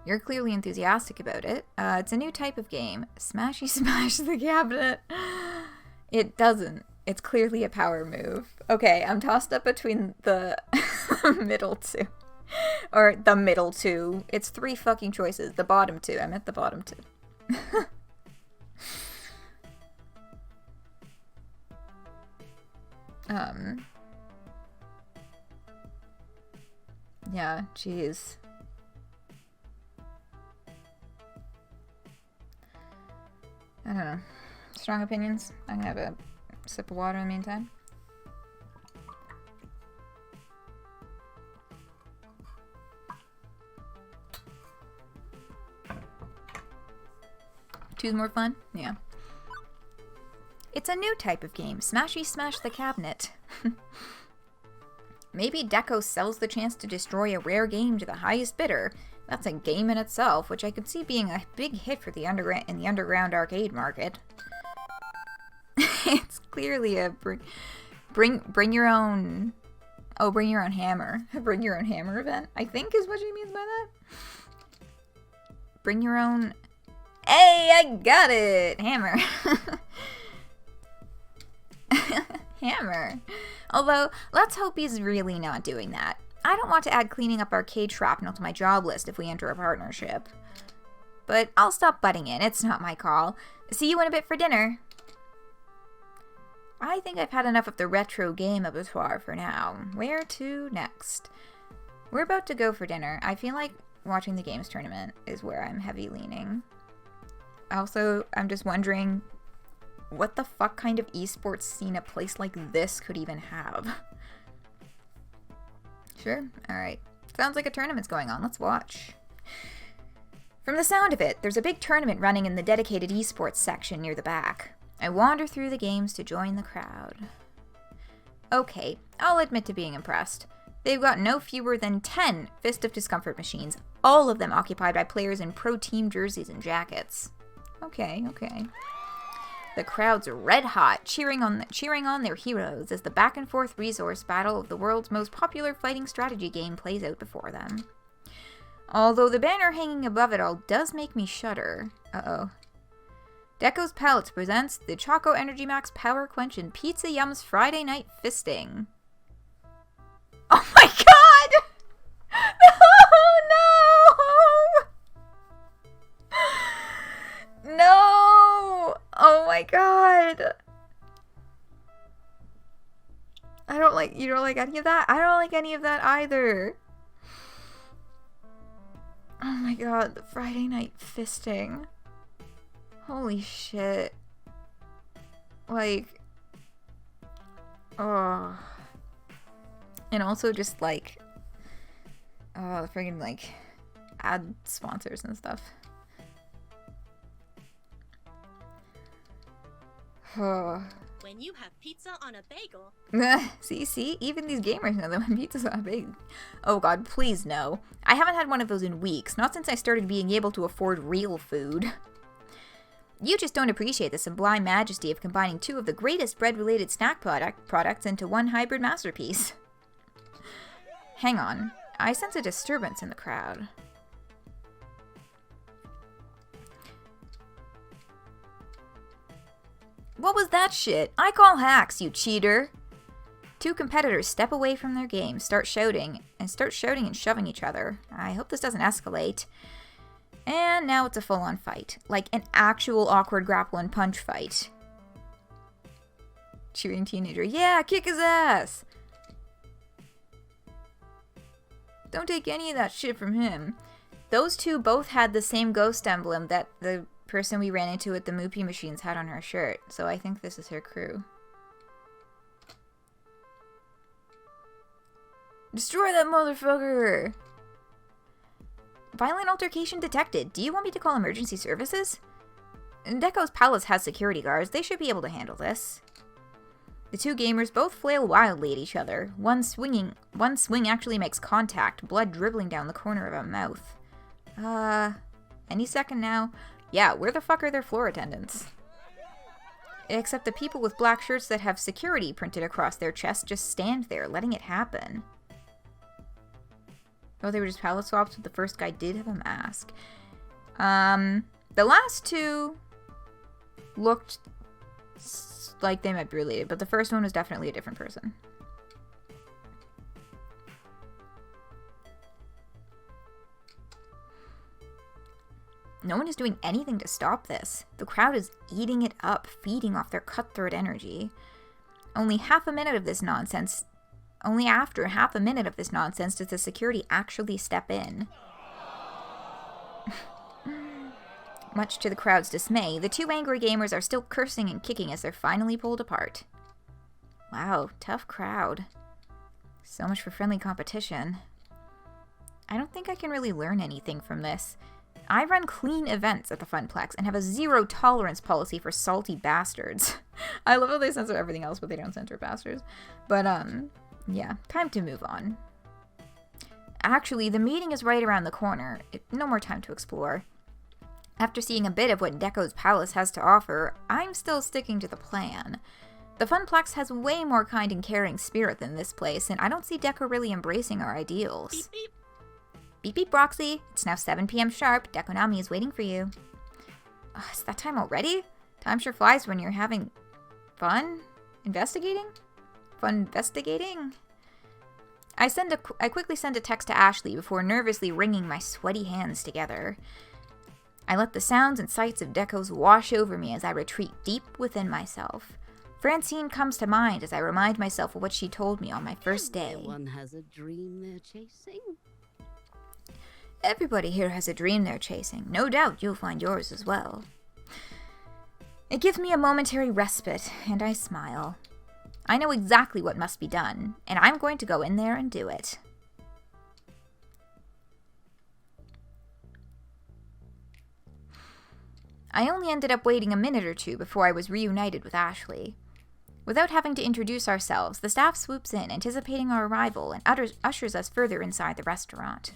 You're clearly enthusiastic about it. It's a new type of game. Smashy smash the cabinet. It doesn't. It's clearly a power move. Okay, I'm tossed up between the middle two. Or the middle two. It's 3 fucking choices. The bottom 2. I meant the bottom 2. Yeah, jeez. I don't know. Strong opinions? I'm gonna have a sip of water in the meantime. Two's more fun? Yeah. It's a new type of game. Smashy smash the cabinet. Maybe Deco sells the chance to destroy a rare game to the highest bidder. That's a game in itself, which I could see being a big hit for the underground arcade market. It's clearly a bring your own... Oh, bring your own hammer. Bring your own hammer event, I think is what she means by that. Bring your own... Hey, I got it! Hammer. Hammer. Although, let's hope he's really not doing that. I don't want to add cleaning up arcade shrapnel to my job list if we enter a partnership. But I'll stop butting in. It's not my call. See you in a bit for dinner. I think I've had enough of the retro game abattoir for now. Where to next? We're about to go for dinner. I feel like watching the games tournament is where I'm heavy leaning. Also, I'm just wondering what the fuck kind of esports scene a place like this could even have. Sure, alright. Sounds like a tournament's going on. Let's watch. From the sound of it, there's a big tournament running in the dedicated esports section near the back. I wander through the games to join the crowd. Okay, I'll admit to being impressed. They've got no fewer than 10 Fist of Discomfort machines, all of them occupied by players in pro team jerseys and jackets. Okay. The crowd's red hot, cheering on their heroes as the back and forth resource battle of the world's most popular fighting strategy game plays out before them. Although the banner hanging above it all does make me shudder. Uh-oh. Deco's Palates presents the Choco Energy Max Power Quench and Pizza Yum's Friday Night Fisting. Oh my god! No! No! Oh my god! You don't like any of that? I don't like any of that either. Oh my god, the Friday Night Fisting. Holy shit. Like, oh. And also just like, oh, friggin' like ad sponsors and stuff. Oh. When you have pizza on a bagel. See, even these gamers know that when pizza's on a bagel. Oh god, please no. I haven't had one of those in weeks, not since I started being able to afford real food. You just don't appreciate the sublime majesty of combining two of the greatest bread-related snack products into one hybrid masterpiece. Hang on. I sense a disturbance in the crowd. What was that shit? I call hacks, you cheater! Two competitors step away from their game, start shouting and shoving each other. I hope this doesn't escalate. And now it's a full-on fight. Like an actual awkward grapple and punch fight. Cheering teenager. Yeah, kick his ass! Don't take any of that shit from him. Those two both had the same ghost emblem that the person we ran into at the Moopy machines had on her shirt. So I think this is her crew. Destroy that motherfucker! Violent altercation detected. Do you want me to call emergency services? Deco's Palace has security guards. They should be able to handle this. The two gamers both flail wildly at each other. One swing actually makes contact, blood dribbling down the corner of a mouth. Any second now. Yeah, where the fuck are their floor attendants? Except the people with black shirts that have security printed across their chests just stand there, letting it happen. Oh, they were just palette swaps, but the first guy did have a mask. The last two looked like they might be related, but the first one was definitely a different person. No one is doing anything to stop this. The crowd is eating it up, feeding off their cutthroat energy. Only after half a minute of this nonsense does the security actually step in. Much to the crowd's dismay, the two angry gamers are still cursing and kicking as they're finally pulled apart. Wow, tough crowd. So much for friendly competition. I don't think I can really learn anything from this. I run clean events at the Funplex and have a zero tolerance policy for salty bastards. I love how they censor everything else, but they don't censor bastards. But, yeah, time to move on. Actually, the meeting is right around the corner. No more time to explore. After seeing a bit of what Deco's palace has to offer, I'm still sticking to the plan. The Funplex has way more kind and caring spirit than this place, and I don't see Deco really embracing our ideals. Beep beep. Beep beep, Roxy. It's now 7 p.m. sharp. Deconami is waiting for you. Is that time already? Time sure flies when you're having fun? Investigating? Fun investigating? I quickly send a text to Ashley before nervously wringing my sweaty hands together. I let the sounds and sights of Deco's wash over me as I retreat deep within myself. Francine comes to mind as I remind myself of what she told me on my first day. Everyone has a dream they're chasing. Everybody here has a dream they're chasing. No doubt you'll find yours as well. It gives me a momentary respite, and I smile. I know exactly what must be done, and I'm going to go in there and do it. I only ended up waiting a minute or two before I was reunited with Ashley. Without having to introduce ourselves, the staff swoops in, anticipating our arrival, and ushers us further inside the restaurant.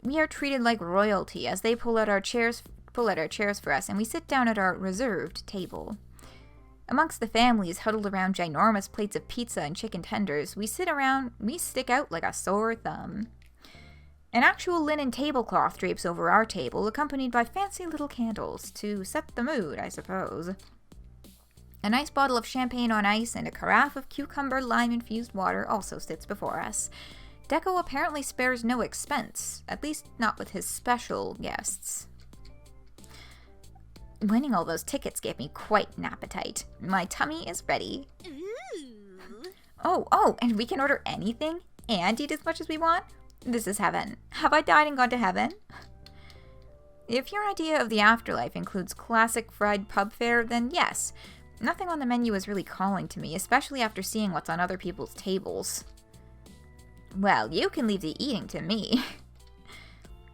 We are treated like royalty as they pull out our chairs for us, and we sit down at our reserved table. Amongst the families huddled around ginormous plates of pizza and chicken tenders, we stick out like a sore thumb. An actual linen tablecloth drapes over our table, accompanied by fancy little candles, to set the mood, I suppose. A nice bottle of champagne on ice and a carafe of cucumber lime-infused water also sits before us. Deco apparently spares no expense, at least not with his special guests. Winning all those tickets gave me quite an appetite. My tummy is ready. Ooh. Oh, and we can order anything and eat as much as we want? This is heaven. Have I died and gone to heaven? If your idea of the afterlife includes classic fried pub fare, then yes. Nothing on the menu is really calling to me, especially after seeing what's on other people's tables. Well, you can leave the eating to me.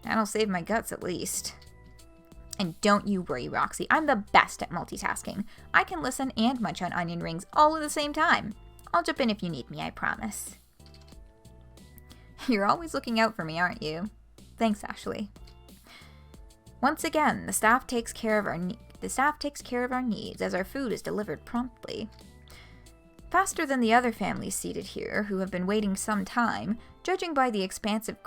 That'll save my guts at least. And don't you worry, Roxy, I'm the best at multitasking. I can listen and munch on onion rings all at the same time. I'll jump in if you need me, I promise. You're always looking out for me, aren't you? Thanks, Ashley. Once again, the staff takes care of our needs as our food is delivered promptly. Faster than the other families seated here, who have been waiting some time, judging by the expansive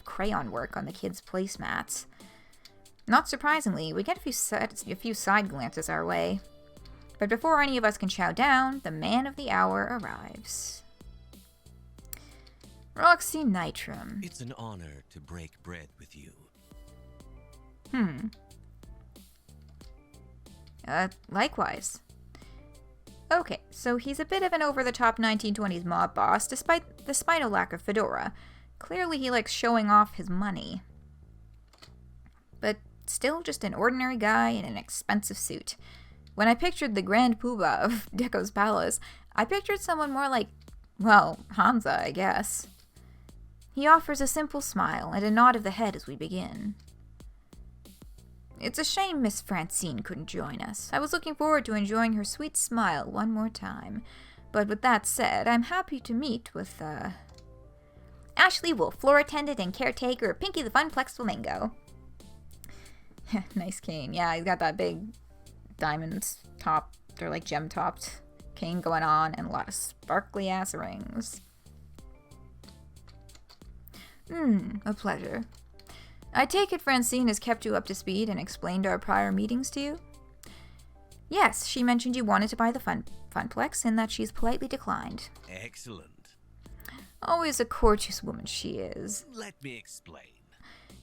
crayon work on the kids' placemats. Not surprisingly, we get a few side glances our way. But before any of us can chow down, the man of the hour arrives. Roxy Nitram. It's an honor to break bread with you. Likewise. Okay, so he's a bit of an over-the-top 1920s mob boss, despite a lack of fedora. Clearly he likes showing off his money. But still just an ordinary guy in an expensive suit. When I pictured the Grand Poobah of Deco's palace, I pictured someone more like, well, Hamza, I guess. He offers a simple smile and a nod of the head as we begin. It's a shame Miss Francine couldn't join us. I was looking forward to enjoying her sweet smile one more time. But with that said, I'm happy to meet with, Ashley Wolf, floor attendant and caretaker, Pinky the Funplex Flamingo. Nice cane. Yeah, he's got that big diamond top, they're like gem-topped cane going on, and a lot of sparkly-ass rings. A pleasure. I take it Francine has kept you up to speed and explained our prior meetings to you? Yes, she mentioned you wanted to buy the Funplex and that she's politely declined. Excellent. Always a courteous woman she is. Let me explain.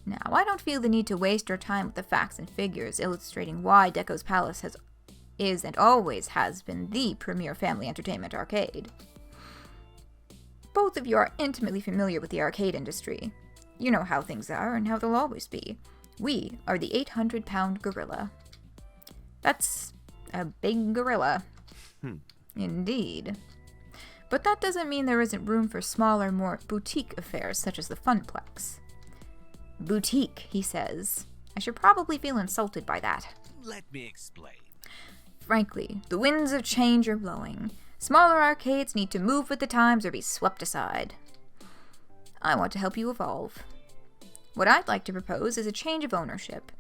Now, I don't feel the need to waste our time with the facts and figures illustrating why Deco's Palace is and always has been the premier family entertainment arcade. Both of you are intimately familiar with the arcade industry. You know how things are and how they'll always be. We are the 800-pound gorilla. That's a big gorilla. Indeed. But that doesn't mean there isn't room for smaller, more boutique affairs such as the Funplex. Boutique, he says. I should probably feel insulted by that. Let me explain. Frankly, the winds of change are blowing. Smaller arcades need to move with the times or be swept aside. I want to help you evolve. What I'd like to propose is a change of ownership.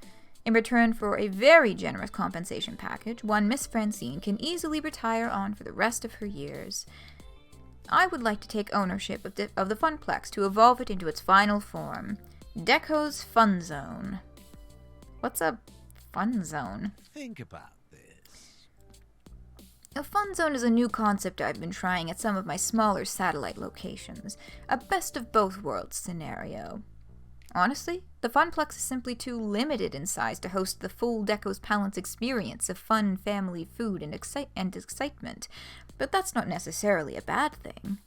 In return for a very generous compensation package, one Miss Francine can easily retire on for the rest of her years. I would like to take ownership of the Funplex to evolve it into its final form. Deco's Fun Zone. What's a fun zone? Think about this. A fun zone is a new concept I've been trying at some of my smaller satellite locations. A best of both worlds scenario. Honestly, the Funplex is simply too limited in size to host the full Deco's Palace experience of fun family food and excitement, but that's not necessarily a bad thing.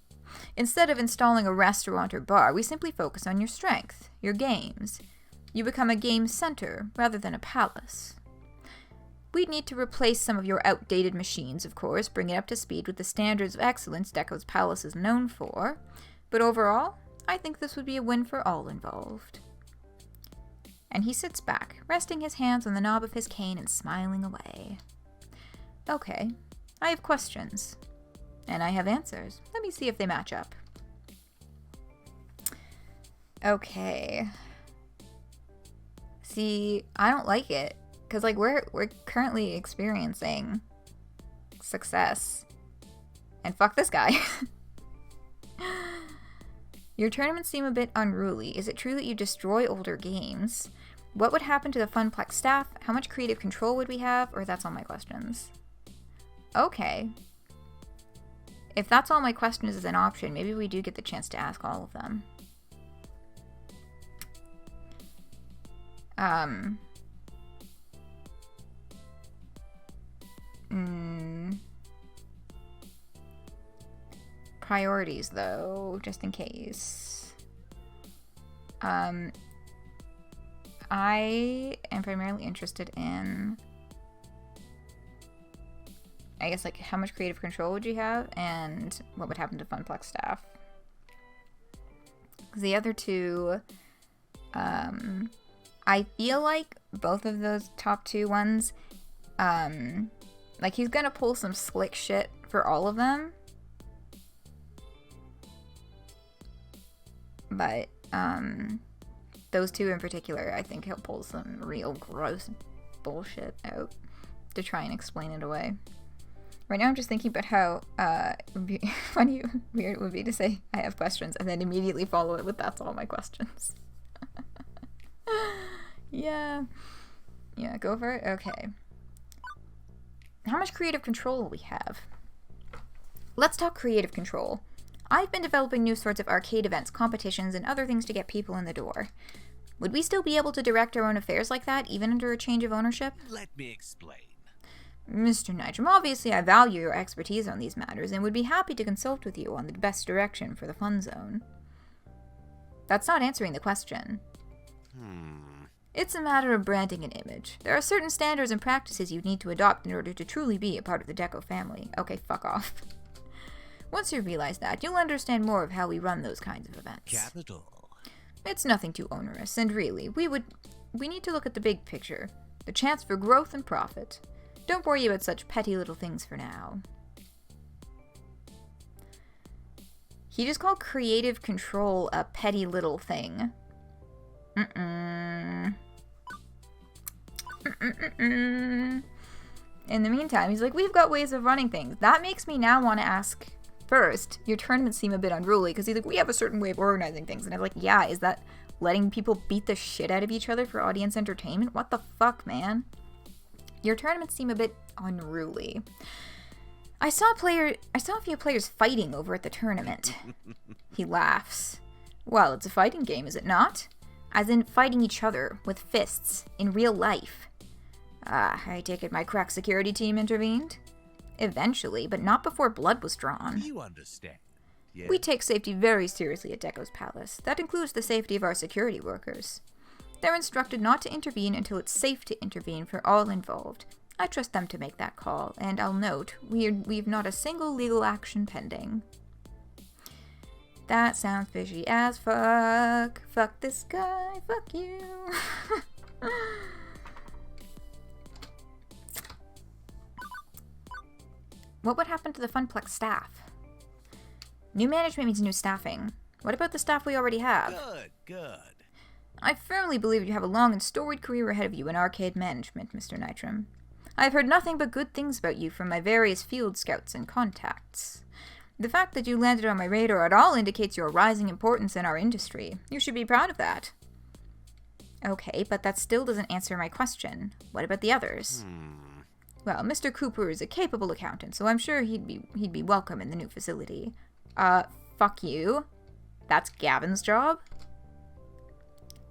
Instead of installing a restaurant or bar, we simply focus on your strength, your games. You become a game center rather than a palace. We'd need to replace some of your outdated machines, of course, bring it up to speed with the standards of excellence Deco's Palace is known for, but overall, I think this would be a win for all involved. And he sits back, resting his hands on the knob of his cane and smiling away. Okay, I have questions. And I have answers. Let me see if they match up. Okay. See, I don't like it. Because, like, we're currently experiencing success. And fuck this guy. Your tournaments seem a bit unruly. Is it true that you destroy older games? What would happen to the Funplex staff? How much creative control would we have? Or that's all my questions. Okay. If that's all my questions as an option, maybe we do get the chance to ask all of them. Priorities, though, just in case. I am primarily interested in, I guess, like, how much creative control would you have, and what would happen to Funplex staff. The other two, I feel like both of those top two ones, like, he's gonna pull some slick shit for all of them. But, those two in particular, I think he'll pull some real gross bullshit out to try and explain it away. Right now I'm just thinking about how, funny, weird it would be to say, I have questions, and then immediately follow it with, that's all my questions. Yeah. Yeah, go for it? Okay. How much creative control will we have? Let's talk creative control. I've been developing new sorts of arcade events, competitions, and other things to get people in the door. Would we still be able to direct our own affairs like that, even under a change of ownership? Let me explain. Mr. Nitram, obviously I value your expertise on these matters and would be happy to consult with you on the best direction for the fun zone. That's not answering the question. It's a matter of branding an image. There are certain standards and practices you need to adopt in order to truly be a part of the Deco family. Okay, fuck off. Once you realize that, you'll understand more of how we run those kinds of events. Capital. It's nothing too onerous, and really, we need to look at the big picture. The chance for growth and profit. Don't worry about such petty little things for now. He just called creative control a petty little thing. In the meantime, he's like, we've got ways of running things. That makes me now want to ask, first, your tournaments seem a bit unruly, because he's like, we have a certain way of organizing things. And I'm like, yeah, is that letting people beat the shit out of each other for audience entertainment? What the fuck, man? Your tournaments seem a bit unruly. I saw a few players fighting over at the tournament. He laughs. Well, it's a fighting game, is it not? As in fighting each other with fists in real life. I take it my crack security team intervened? Eventually, but not before blood was drawn. You understand. Yes. We take safety very seriously at Deco's Palace. That includes the safety of our security workers. They're instructed not to intervene until it's safe to intervene for all involved. I trust them to make that call, and I'll note, we've not a single legal action pending. That sounds fishy as fuck. Fuck this guy. Fuck you. What would happen to the Funplex staff? New management means new staffing. What about the staff we already have? Good, good. I firmly believe you have a long and storied career ahead of you in arcade management, Mr. Nitram. I have heard nothing but good things about you from my various field scouts and contacts. The fact that you landed on my radar at all indicates your rising importance in our industry. You should be proud of that. Okay, but that still doesn't answer my question. What about the others? Well, Mr. Cooper is a capable accountant, so I'm sure he'd be welcome in the new facility. Fuck you. That's Gavin's job?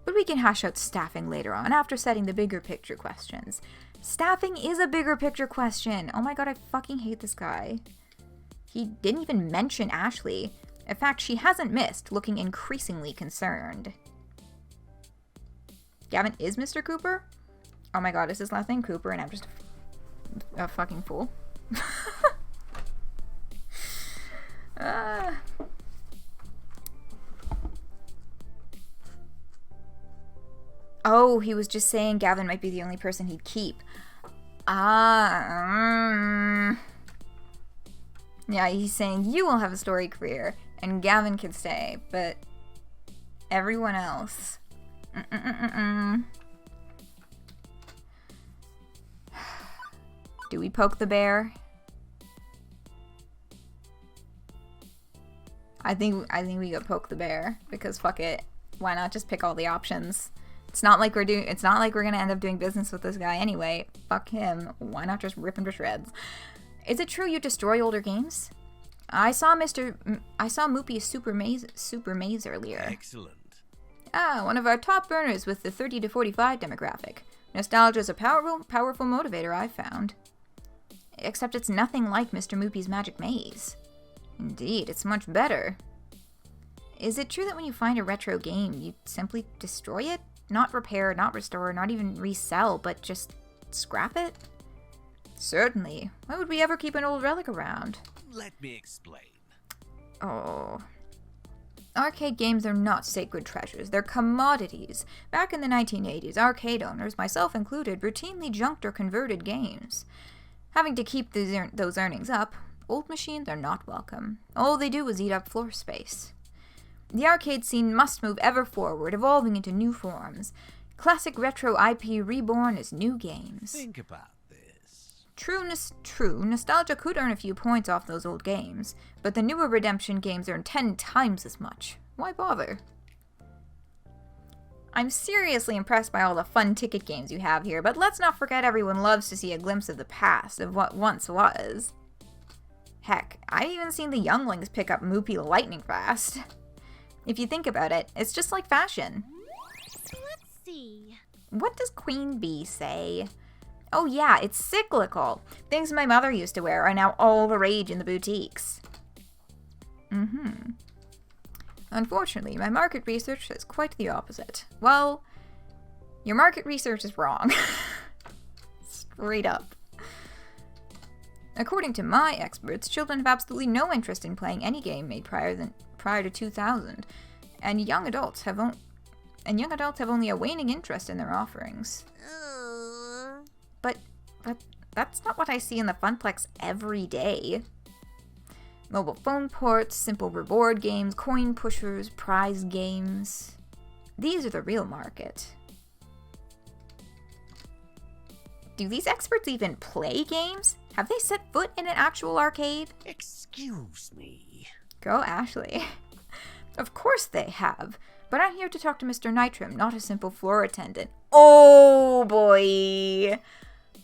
But we can hash out staffing later on, after setting the bigger picture questions. Staffing is a bigger picture question! Oh my god, I fucking hate this guy. He didn't even mention Ashley. In fact, she hasn't missed, looking increasingly concerned. Gavin is Mr. Cooper? Oh my god, is his last name Cooper and I'm just a fucking fool? Oh, he was just saying Gavin might be the only person he'd keep. Yeah, he's saying you will have a storied career and Gavin can stay, but everyone else. Do we poke the bear? I think we go poke the bear because fuck it. Why not just pick all the options? It's not like we're gonna end up doing business with this guy anyway. Fuck him. Why not just rip him to shreds? Is it true you destroy older games? I saw Moopy's Super Maze earlier. Excellent. Ah, one of our top burners with the 30 to 45 demographic. Nostalgia's a powerful motivator, I've found. Except it's nothing like Mr. Moopy's Magic Maze. Indeed, it's much better. Is it true that when you find a retro game, you simply destroy it? Not repair, not restore, not even resell, but just scrap it? Certainly. Why would we ever keep an old relic around? Let me explain. Oh. Arcade games are not sacred treasures, they're commodities. Back in the 1980s, arcade owners, myself included, routinely junked or converted games. Having to keep those earnings up, old machines are not welcome. All they do is eat up floor space. The arcade scene must move ever forward, evolving into new forms. Classic retro IP reborn as new games. Think about this. True, nostalgia could earn a few points off those old games, but the newer Redemption games earn 10 times as much. Why bother? I'm seriously impressed by all the fun ticket games you have here, but let's not forget everyone loves to see a glimpse of the past, of what once was. Heck, I've even seen the younglings pick up Moopy lightning fast. If you think about it, it's just like fashion. Let's see. What does Queen Bee say? Oh yeah, it's cyclical. Things my mother used to wear are now all the rage in the boutiques. Unfortunately, my market research says quite the opposite. Well, your market research is wrong. Straight up. According to my experts, children have absolutely no interest in playing any game made prior to 2000, and young adults have only a waning interest in their offerings. But that's not what I see in the Funplex every day. Mobile phone ports, simple reward games, coin pushers, prize games. These are the real market. Do these experts even play games? Have they set foot in an actual arcade? Excuse me. Go, Ashley. Of course they have. But I'm here to talk to Mr. Nitram, not a simple floor attendant. Oh boy!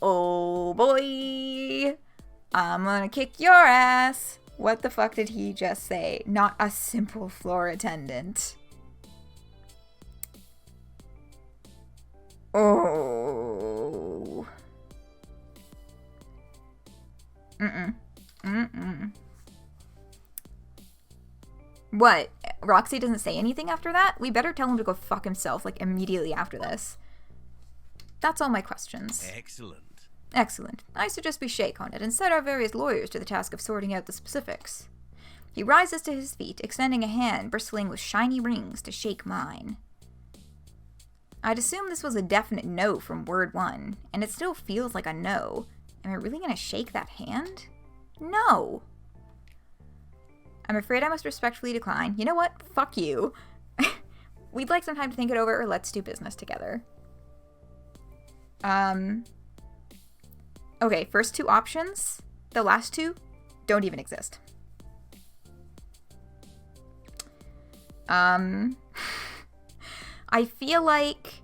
Oh boy! I'm gonna kick your ass! What the fuck did he just say? Not a simple floor attendant. Oh. What? Roxy doesn't say anything after that? We better tell him to go fuck himself, like, immediately after this. That's all my questions. Excellent. Excellent. I suggest we shake on it and set our various lawyers to the task of sorting out the specifics. He rises to his feet, extending a hand bristling with shiny rings to shake mine. I'd assume this was a definite no from word one, and it still feels like a no. Am I really gonna shake that hand? No! I'm afraid I must respectfully decline. You know what? Fuck you. We'd like some time to think it over, or let's do business together. Okay, first two options. The last two don't even exist. I feel like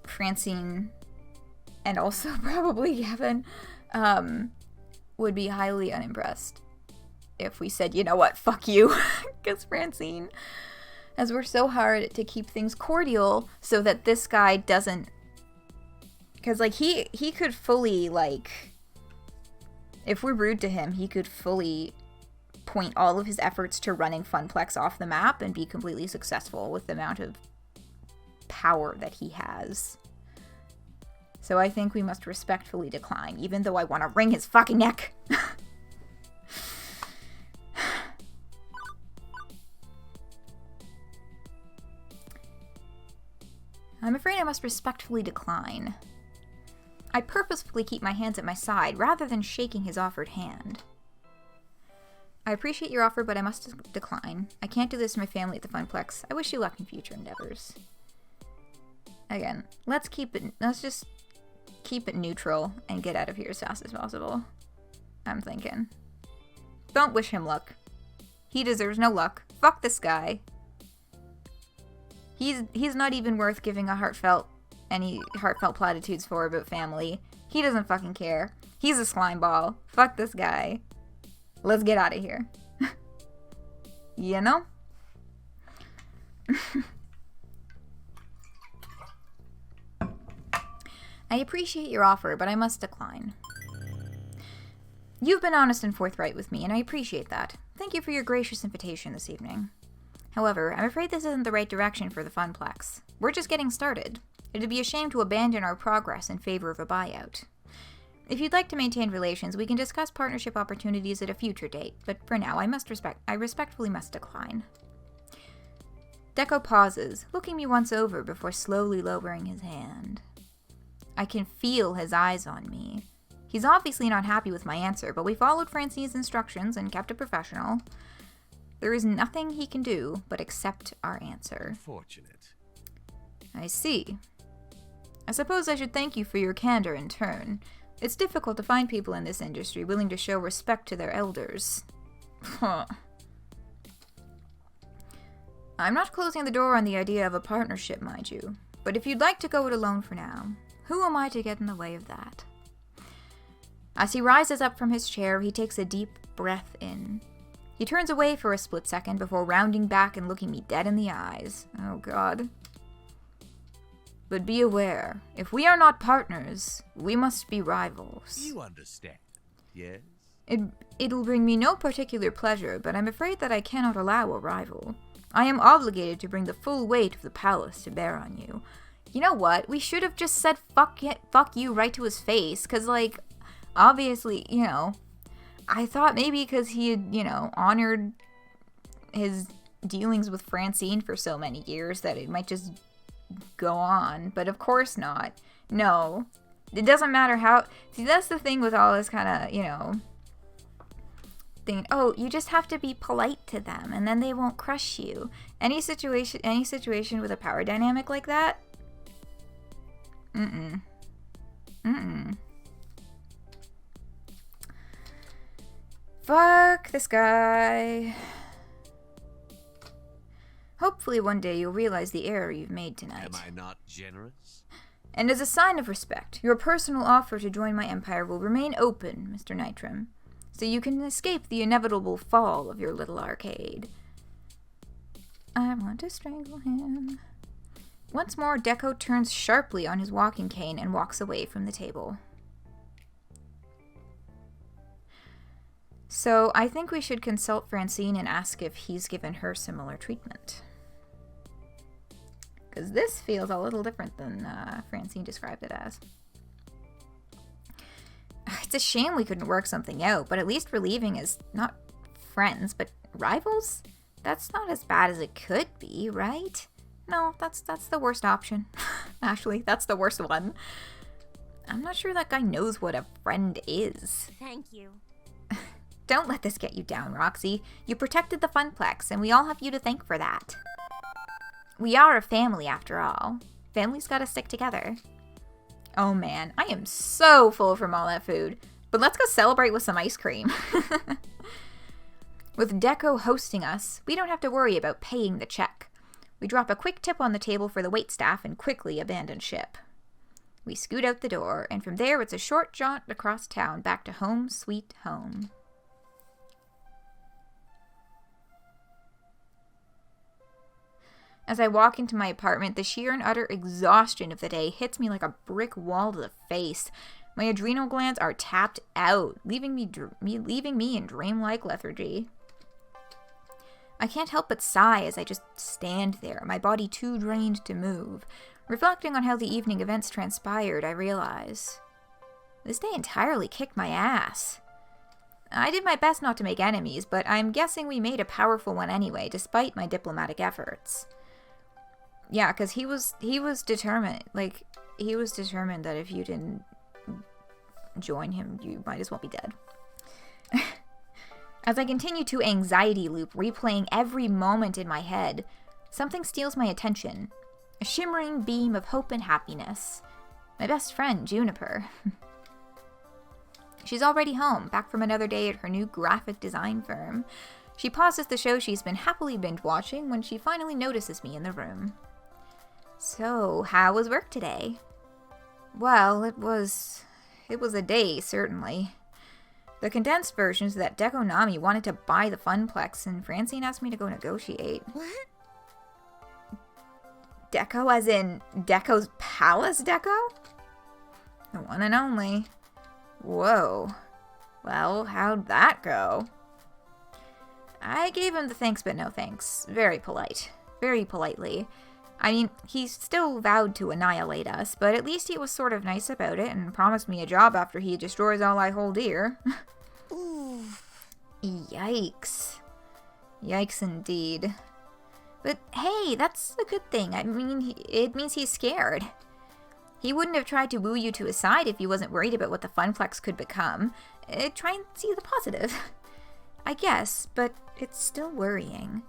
Francine and also probably Gavin would be highly unimpressed if we said, you know what, fuck you. Because Francine, as we're so hard to keep things cordial so that this guy doesn't, because like he could fully, like, if we're rude to him, he could fully point all of his efforts to running Funplex off the map and be completely successful with the amount of power that he has. So I think we must respectfully decline, even though I want to wring his fucking neck. I'm afraid I must respectfully decline. I purposefully keep my hands at my side rather than shaking his offered hand. I appreciate your offer, but I must decline. I can't do this to my family at the Funplex. I wish you luck in future endeavors. Again, let's just keep it neutral and get out of here as fast as possible. I'm thinking. Don't wish him luck. He deserves no luck. Fuck this guy. He's not even worth giving any heartfelt platitudes for about family. He doesn't fucking care. He's a slime ball. Fuck this guy. Let's get out of here. You know? I appreciate your offer, but I must decline. You've been honest and forthright with me, and I appreciate that. Thank you for your gracious invitation this evening. However, I'm afraid this isn't the right direction for the Funplex. We're just getting started. It'd be a shame to abandon our progress in favor of a buyout. If you'd like to maintain relations, we can discuss partnership opportunities at a future date, but for now, I respectfully must decline. Deco pauses, looking me once over before slowly lowering his hand. I can feel his eyes on me. He's obviously not happy with my answer, but we followed Francine's instructions and kept it professional. There is nothing he can do but accept our answer. Fortunate. I see. I suppose I should thank you for your candor in turn. It's difficult to find people in this industry willing to show respect to their elders. I'm not closing the door on the idea of a partnership, mind you. But if you'd like to go it alone for now, who am I to get in the way of that? As he rises up from his chair, he takes a deep breath in. He turns away for a split second before rounding back and looking me dead in the eyes. Oh god. But be aware, if we are not partners, we must be rivals. You understand, yes? It'll bring me no particular pleasure, but I'm afraid that I cannot allow a rival. I am obligated to bring the full weight of the palace to bear on you. You know what? We should have just said fuck you right to his face, because, like, obviously, you know, I thought maybe because he had, you know, honored his dealings with Francine for so many years that it might just go on, but of course not. No. It doesn't matter how... See, that's the thing with all this kind of, you know, thing. Oh, you just have to be polite to them, and then they won't crush you. Any situation with a power dynamic like that? Mm-mm. Fuck this guy. Hopefully one day you'll realize the error you've made tonight. Am I not generous? And as a sign of respect, your personal offer to join my empire will remain open, Mr. Nitram, so you can escape the inevitable fall of your little arcade. I want to strangle him. Once more, Deco turns sharply on his walking cane and walks away from the table. So, I think we should consult Francine and ask if he's given her similar treatment. Because this feels a little different than Francine described it as. a shame we couldn't work something out, but at least we're leaving as not friends, but rivals? That's not as bad as it could be, right? No, that's the worst option. Ashley, that's the worst one. I'm not sure that guy knows what a friend is. Thank you. Don't let this get you down, Roxy. You protected the Funplex, and we all have you to thank for that. We are a family, after all. Families gotta stick together. Oh man, I am so full from all that food. But let's go celebrate with some ice cream. With Deco hosting us, we don't have to worry about paying the check. We drop a quick tip on the table for the waitstaff and quickly abandon ship. We scoot out the door, and from there it's a short jaunt across town back to home sweet home. As I walk into my apartment, the sheer and utter exhaustion of the day hits me like a brick wall to the face. My adrenal glands are tapped out, leaving me in dreamlike lethargy. I can't help but sigh as I just stand there, my body too drained to move. Reflecting on how the evening events transpired, I realize this day entirely kicked my ass. I did my best not to make enemies, but I'm guessing we made a powerful one anyway, despite my diplomatic efforts. Yeah, because he was determined. Like, he was determined that if you didn't join him, you might as well be dead. As I continue to anxiety loop, replaying every moment in my head, something steals my attention. A shimmering beam of hope and happiness. My best friend, Juniper. She's already home, back from another day at her new graphic design firm. She pauses the show she's been happily binge-watching when she finally notices me in the room. So, how was work today? Well, it was a day, certainly. The condensed version is that Deco Nami wanted to buy the Funplex, and Francine asked me to go negotiate. What? Deco as in Deco's palace Deco? The one and only. Whoa. Well, how'd that go? I gave him the thanks but no thanks. Very polite. Very politely. I mean, he still vowed to annihilate us, but at least he was sort of nice about it and promised me a job after he destroys all I hold dear. Ooh. Yikes. Yikes indeed. But hey, that's a good thing. I mean, it means he's scared. He wouldn't have tried to woo you to his side if he wasn't worried about what the Funplex could become. Try and see the positive. I guess, but it's still worrying.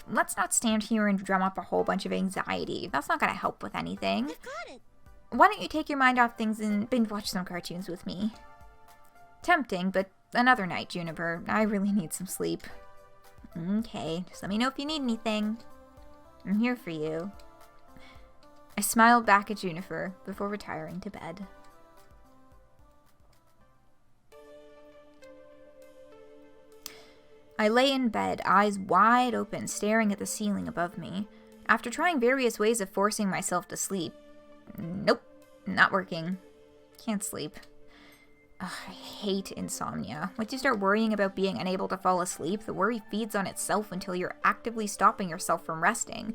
Let's not stand here and drum up a whole bunch of anxiety. That's not gonna help with anything. I got it. Why don't you take your mind off things and binge watch some cartoons with me? Tempting, but another night, Juniper. I really need some sleep. Okay, just let me know if you need anything. I'm here for you. I smiled back at Juniper before retiring to bed. I lay in bed, eyes wide open, staring at the ceiling above me. After trying various ways of forcing myself to sleep, nope, not working. Can't sleep. Ugh, I hate insomnia. Once you start worrying about being unable to fall asleep, the worry feeds on itself until you're actively stopping yourself from resting.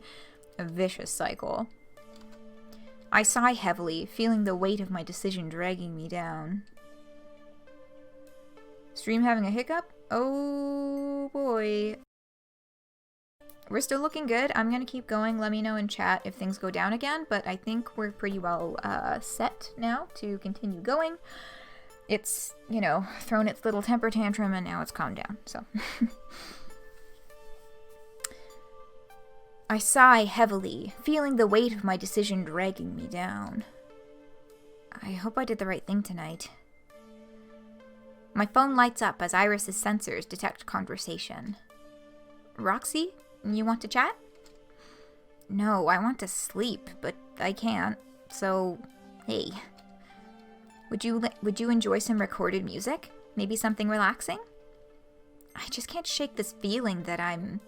A vicious cycle. I sigh heavily, feeling the weight of my decision dragging me down. Stream having a hiccup? Oh boy. We're still looking good. I'm gonna keep going. Let me know in chat if things go down again, but I think we're pretty well set now to continue going. It's, you know, thrown its little temper tantrum and now it's calmed down, so. I sigh heavily, feeling the weight of my decision dragging me down. I hope I did the right thing tonight. My phone lights up as Iris's sensors detect conversation. Roxy, you want to chat? No, I want to sleep, but I can't, so hey. Would you enjoy some recorded music? Maybe something relaxing? I just can't shake this feeling that I'm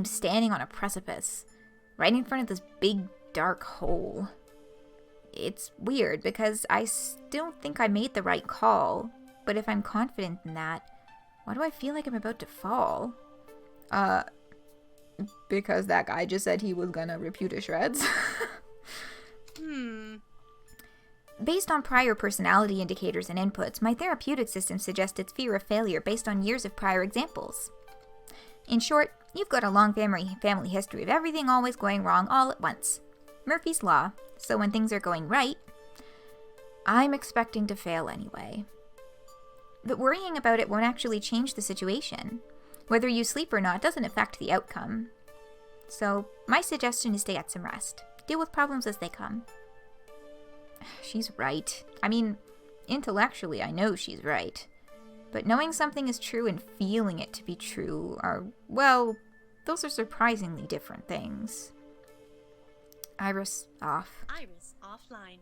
standing on a precipice, right in front of this big dark hole. It's weird because I still think I made the right call, but if I'm confident in that, why do I feel like I'm about to fall? Because that guy just said he was gonna rip you to shreds. Based on prior personality indicators and inputs, my therapeutic system suggests it's fear of failure based on years of prior examples. In short, you've got a long family history of everything always going wrong all at once. Murphy's Law. So when things are going right, I'm expecting to fail anyway. But worrying about it won't actually change the situation. Whether you sleep or not doesn't affect the outcome. So my suggestion is to get some rest. Deal with problems as they come. She's right. I mean, intellectually I know she's right. But knowing something is true and feeling it to be true are, well, those are surprisingly different things. Iris, off. Iris, offline.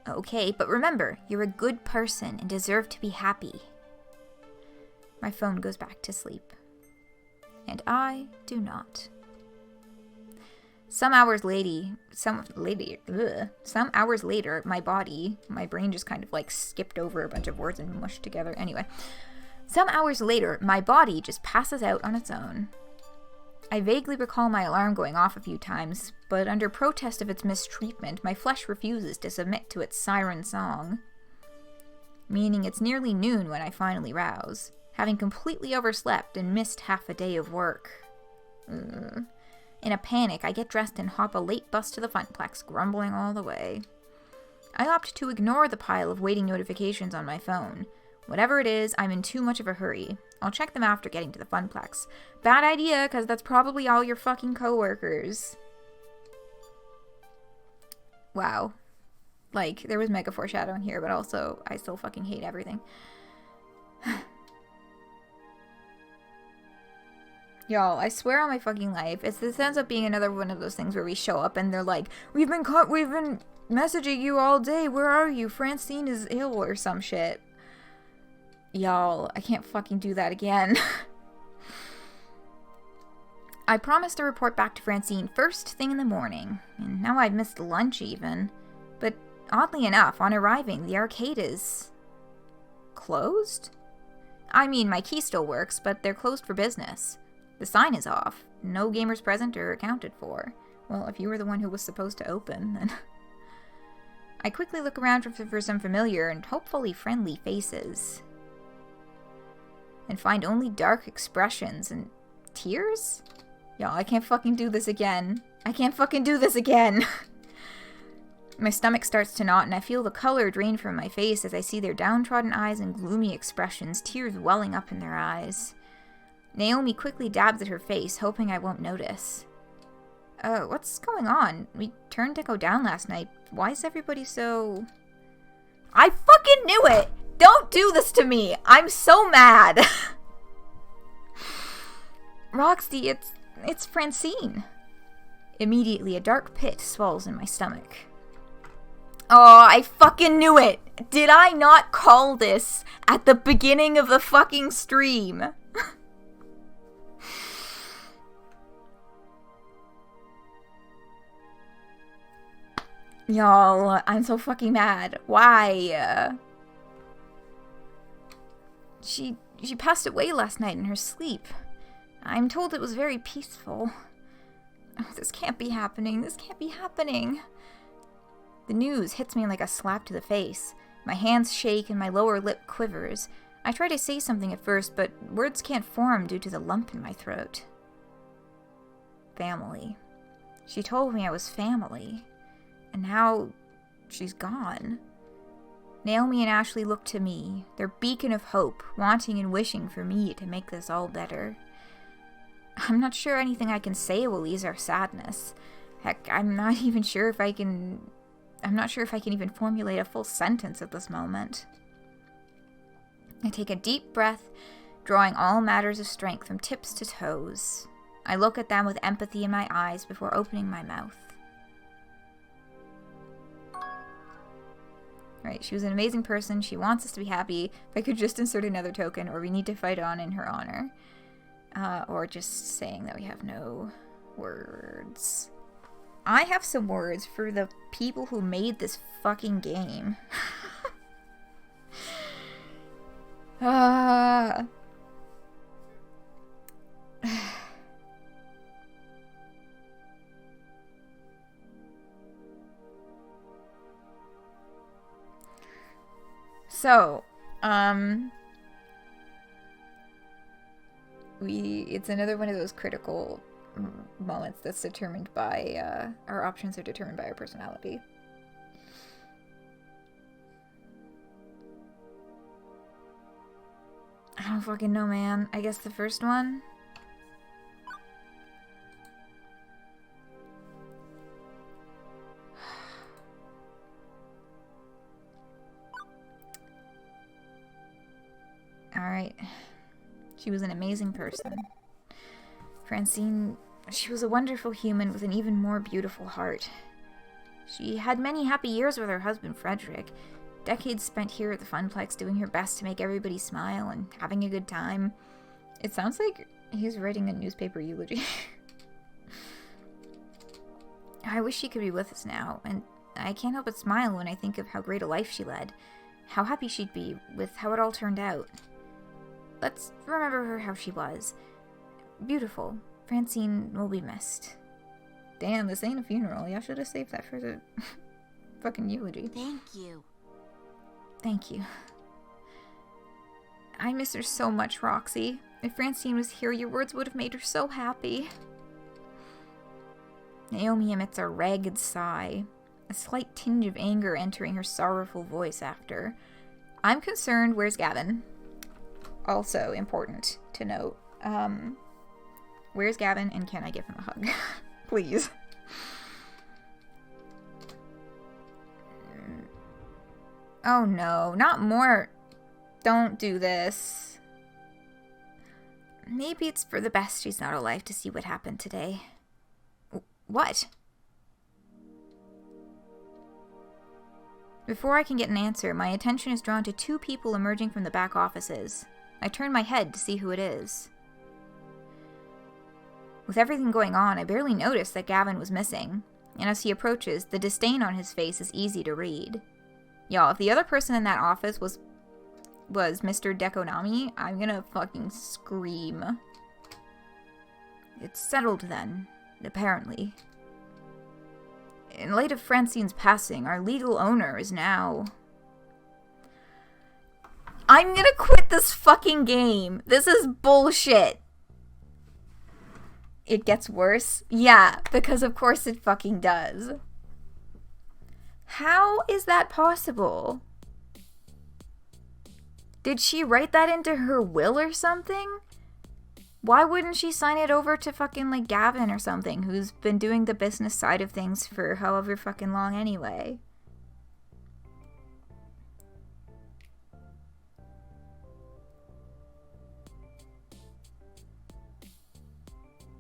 Okay, but remember, you're a good person and deserve to be happy. My phone goes back to sleep. And I do not. Some hours later, my brain just kind of like skipped over a bunch of words and mushed together. Anyway, some hours later, my body just passes out on its own. I vaguely recall my alarm going off a few times, but under protest of its mistreatment, my flesh refuses to submit to its siren song. Meaning it's nearly noon when I finally rouse, having completely overslept and missed half a day of work. In a panic, I get dressed and hop a late bus to the Funplex, grumbling all the way. I opt to ignore the pile of waiting notifications on my phone. Whatever it is, I'm in too much of a hurry. I'll check them after getting to the Funplex. Bad idea, because that's probably all your fucking coworkers. Wow. Like, there was mega foreshadowing here, but also, I still fucking hate everything. Y'all, I swear on my fucking life, this ends up being another one of those things where we show up and they're like, we've been messaging you all day, where are you? Francine is ill or some shit. Y'all, I can't fucking do that again. I promised to report back to Francine first thing in the morning, and now I've missed lunch even. But oddly enough, on arriving, the arcade is closed? I mean, my key still works, but they're closed for business. The sign is off. No gamers present or accounted for. Well, if you were the one who was supposed to open, then... I quickly look around for some familiar and hopefully friendly faces. And find only dark expressions and tears? Y'all, I can't fucking do this again. I can't fucking do this again! My stomach starts to knot and I feel the color drain from my face as I see their downtrodden eyes and gloomy expressions, tears welling up in their eyes. Naomi quickly dabs at her face, hoping I won't notice. What's going on? We turned Deco down last night. Why is everybody so... I fucking knew it! Don't do this to me! I'm so mad! Roxy, it's Francine. Immediately, a dark pit swells in my stomach. Oh, I fucking knew it! Did I not call this at the beginning of the fucking stream? Y'all, I'm so fucking mad. Why? She passed away last night in her sleep. I'm told it was very peaceful. Oh, this can't be happening. This can't be happening. The news hits me like a slap to the face. My hands shake and my lower lip quivers. I try to say something at first, but words can't form due to the lump in my throat. Family. She told me I was family. And now she's gone. Naomi and Ashley look to me, their beacon of hope, wanting and wishing for me to make this all better. I'm not sure anything I can say will ease our sadness. Heck, I'm not sure if I can even formulate a full sentence at this moment. I take a deep breath, drawing all matters of strength from tips to toes. I look at them with empathy in my eyes before opening my mouth. Right, she was an amazing person. She wants us to be happy. If I could just insert another token, or we need to fight on in her honor. Or just saying that we have no words. I have some words for the people who made this fucking game. So, it's another one of those critical moments that's determined by, our options are determined by our personality. I don't fucking know, man. I guess the first one? Alright. She was an amazing person. Francine, she was a wonderful human with an even more beautiful heart. She had many happy years with her husband, Frederick. Decades spent here at the Funplex doing her best to make everybody smile and having a good time. It sounds like he's writing a newspaper eulogy. I wish she could be with us now, and I can't help but smile when I think of how great a life she led. How happy she'd be with how it all turned out. Let's remember her how she was. Beautiful. Francine will be missed. Damn, this ain't a funeral. Y'all should have saved that for the fucking eulogy. Thank you. Thank you. I miss her so much, Roxy. If Francine was here, your words would have made her so happy. Naomi emits a ragged sigh, a slight tinge of anger entering her sorrowful voice after. I'm concerned, where's Gavin? Also important to note. Where's Gavin and can I give him a hug? Please. Oh no, not more. Don't do this. Maybe it's for the best she's not alive to see what happened today. What? Before I can get an answer, my attention is drawn to two people emerging from the back offices. I turn my head to see who it is. With everything going on, I barely noticed that Gavin was missing, and as he approaches, the disdain on his face is easy to read. Y'all, if the other person in that office was Mr. Deco, I'm gonna fucking scream. It's settled then, apparently. In light of Francine's passing, our legal owner is now... I'm gonna quit this fucking game. This is bullshit. It gets worse? Yeah, because of course it fucking does. How is that possible? Did she write that into her will or something? Why wouldn't she sign it over to fucking, like, Gavin or something, who's been doing the business side of things for however fucking long anyway?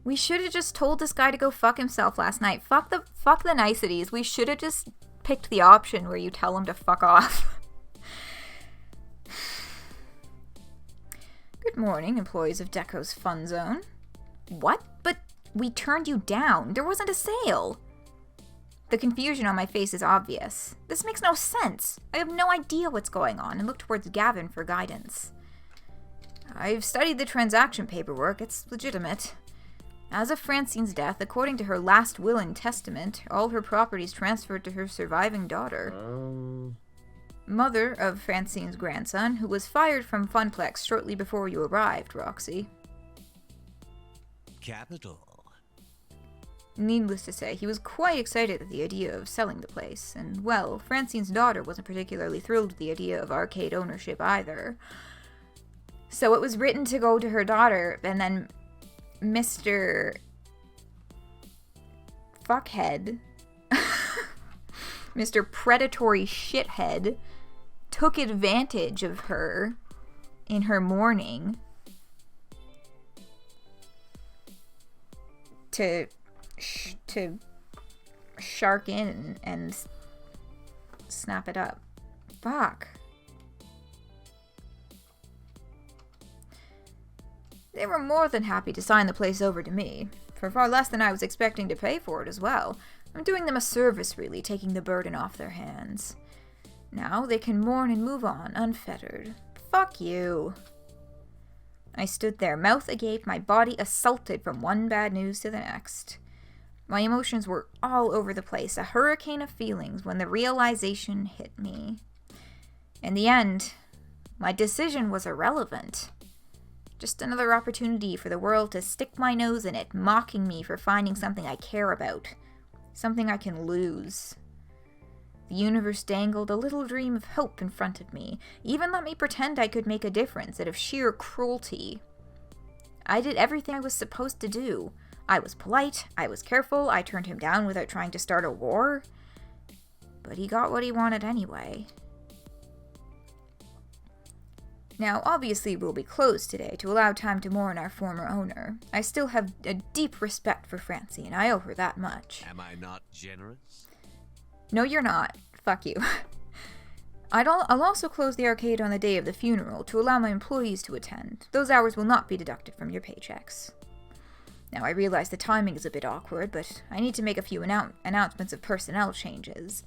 We should have just told this guy to go fuck himself last night. Fuck the niceties. We should have just picked the option where you tell him to fuck off. Good morning, employees of Deco's Fun Zone. What? But we turned you down. There wasn't a sale. The confusion on my face is obvious. This makes no sense. I have no idea what's going on and look towards Gavin for guidance. I've studied the transaction paperwork. It's legitimate. As of Francine's death, according to her last will and testament, all her properties transferred to her surviving daughter. Mother of Francine's grandson, who was fired from Funplex shortly before you arrived, Roxy. Capital. Needless to say, he was quite excited at the idea of selling the place, and, well, Francine's daughter wasn't particularly thrilled with the idea of arcade ownership either. So it was written to go to her daughter, and then Mr. Fuckhead, Mr. Predatory Shithead, took advantage of her in her mourning to shark in and snap it up. Fuck. They were more than happy to sign the place over to me, for far less than I was expecting to pay for it as well. I'm doing them a service, really, taking the burden off their hands. Now they can mourn and move on, unfettered. Fuck you. I stood there, mouth agape, my body assaulted from one bad news to the next. My emotions were all over the place, a hurricane of feelings, when the realization hit me. In the end, my decision was irrelevant. Just another opportunity for the world to stick my nose in it, mocking me for finding something I care about. Something I can lose. The universe dangled a little dream of hope in front of me, even let me pretend I could make a difference out of sheer cruelty. I did everything I was supposed to do. I was polite, I was careful, I turned him down without trying to start a war. But he got what he wanted anyway. Now, obviously we'll be closed today to allow time to mourn our former owner. I still have a deep respect for Francie, and I owe her that much. Am I not generous? No, you're not. Fuck you. I'll also close the arcade on the day of the funeral to allow my employees to attend. Those hours will not be deducted from your paychecks. Now, I realize the timing is a bit awkward, but I need to make a few announcements of personnel changes.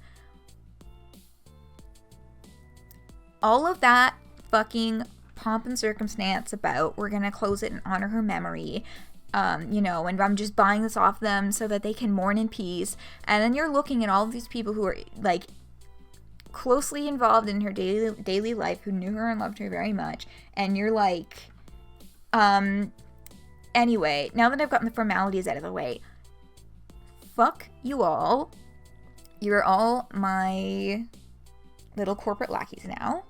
All of that fucking pomp and circumstance about we're gonna close it and honor her memory, and I'm just buying this off them so that they can mourn in peace. And then you're looking at all of these people who are like closely involved in her daily life, who knew her and loved her very much, and you're like, anyway, now that I've gotten the formalities out of the way, fuck you all. You're all my little corporate lackeys now.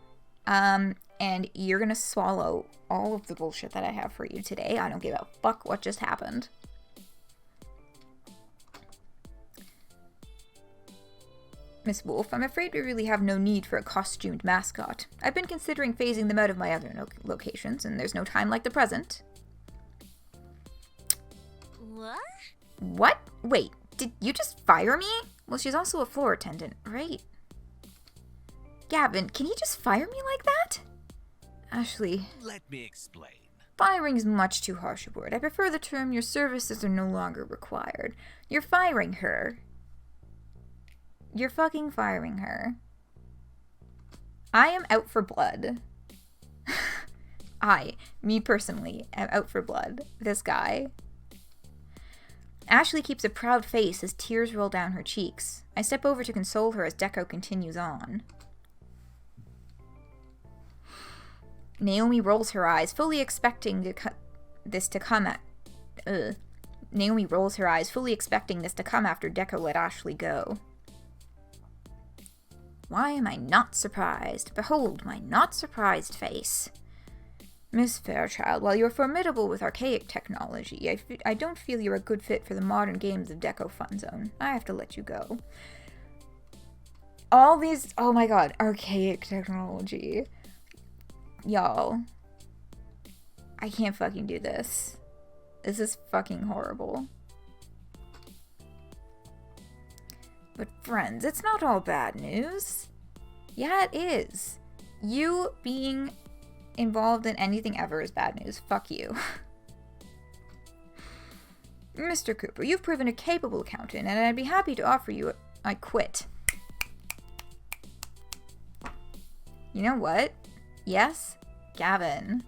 And you're gonna swallow all of the bullshit that I have for you today. I don't give a fuck what just happened. Miss Wolf, I'm afraid we really have no need for a costumed mascot. I've been considering phasing them out of my other locations, and there's no time like the present. What? What? Wait, did you just fire me? Well, she's also a floor attendant, right? Gavin, can you just fire me like that? Ashley, Let me explain. firing is much too harsh a word. I prefer the term your services are no longer required. You're firing her. You're fucking firing her. I am out for blood. Me personally, am out for blood. This guy. Ashley keeps a proud face as tears roll down her cheeks. I step over to console her as Deco continues on. Naomi rolls her eyes, fully expecting this to come after Deco let Ashley go. Why am I not surprised? Behold my not surprised face. Miss Fairchild, while you're formidable with archaic technology, I don't feel you're a good fit for the modern games of Deco Fun Zone. I have to let you go. All these, oh my god, archaic technology. Y'all, I can't fucking do this. This is fucking horrible. But friends, it's not all bad news. Yeah, it is. You being involved in anything ever is bad news. Fuck you. Mr. Cooper, you've proven a capable accountant, and I'd be happy to offer you I quit. You know what? Yes, Gavin.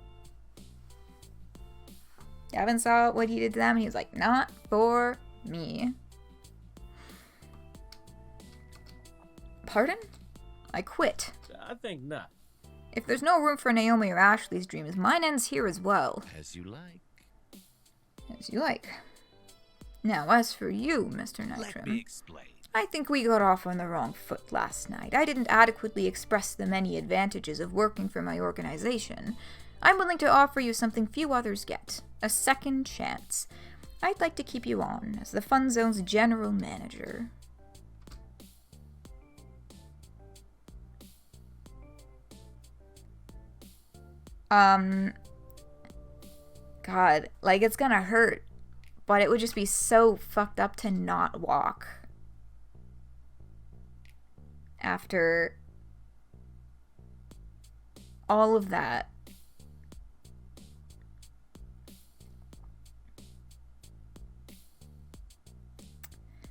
Gavin saw what he did to them and he was like, not for me. Pardon? I quit. I think not. If there's no room for Naomi or Ashley's dreams, mine ends here as well. As you like. As you like. Now, as for you, Mr. Let Nitram, me explain. I think we got off on the wrong foot last night. I didn't adequately express the many advantages of working for my organization. I'm willing to offer you something few others get. A second chance. I'd like to keep you on as the Fun Zone's general manager. God, like, it's gonna hurt, but it would just be so fucked up to not walk after all of that.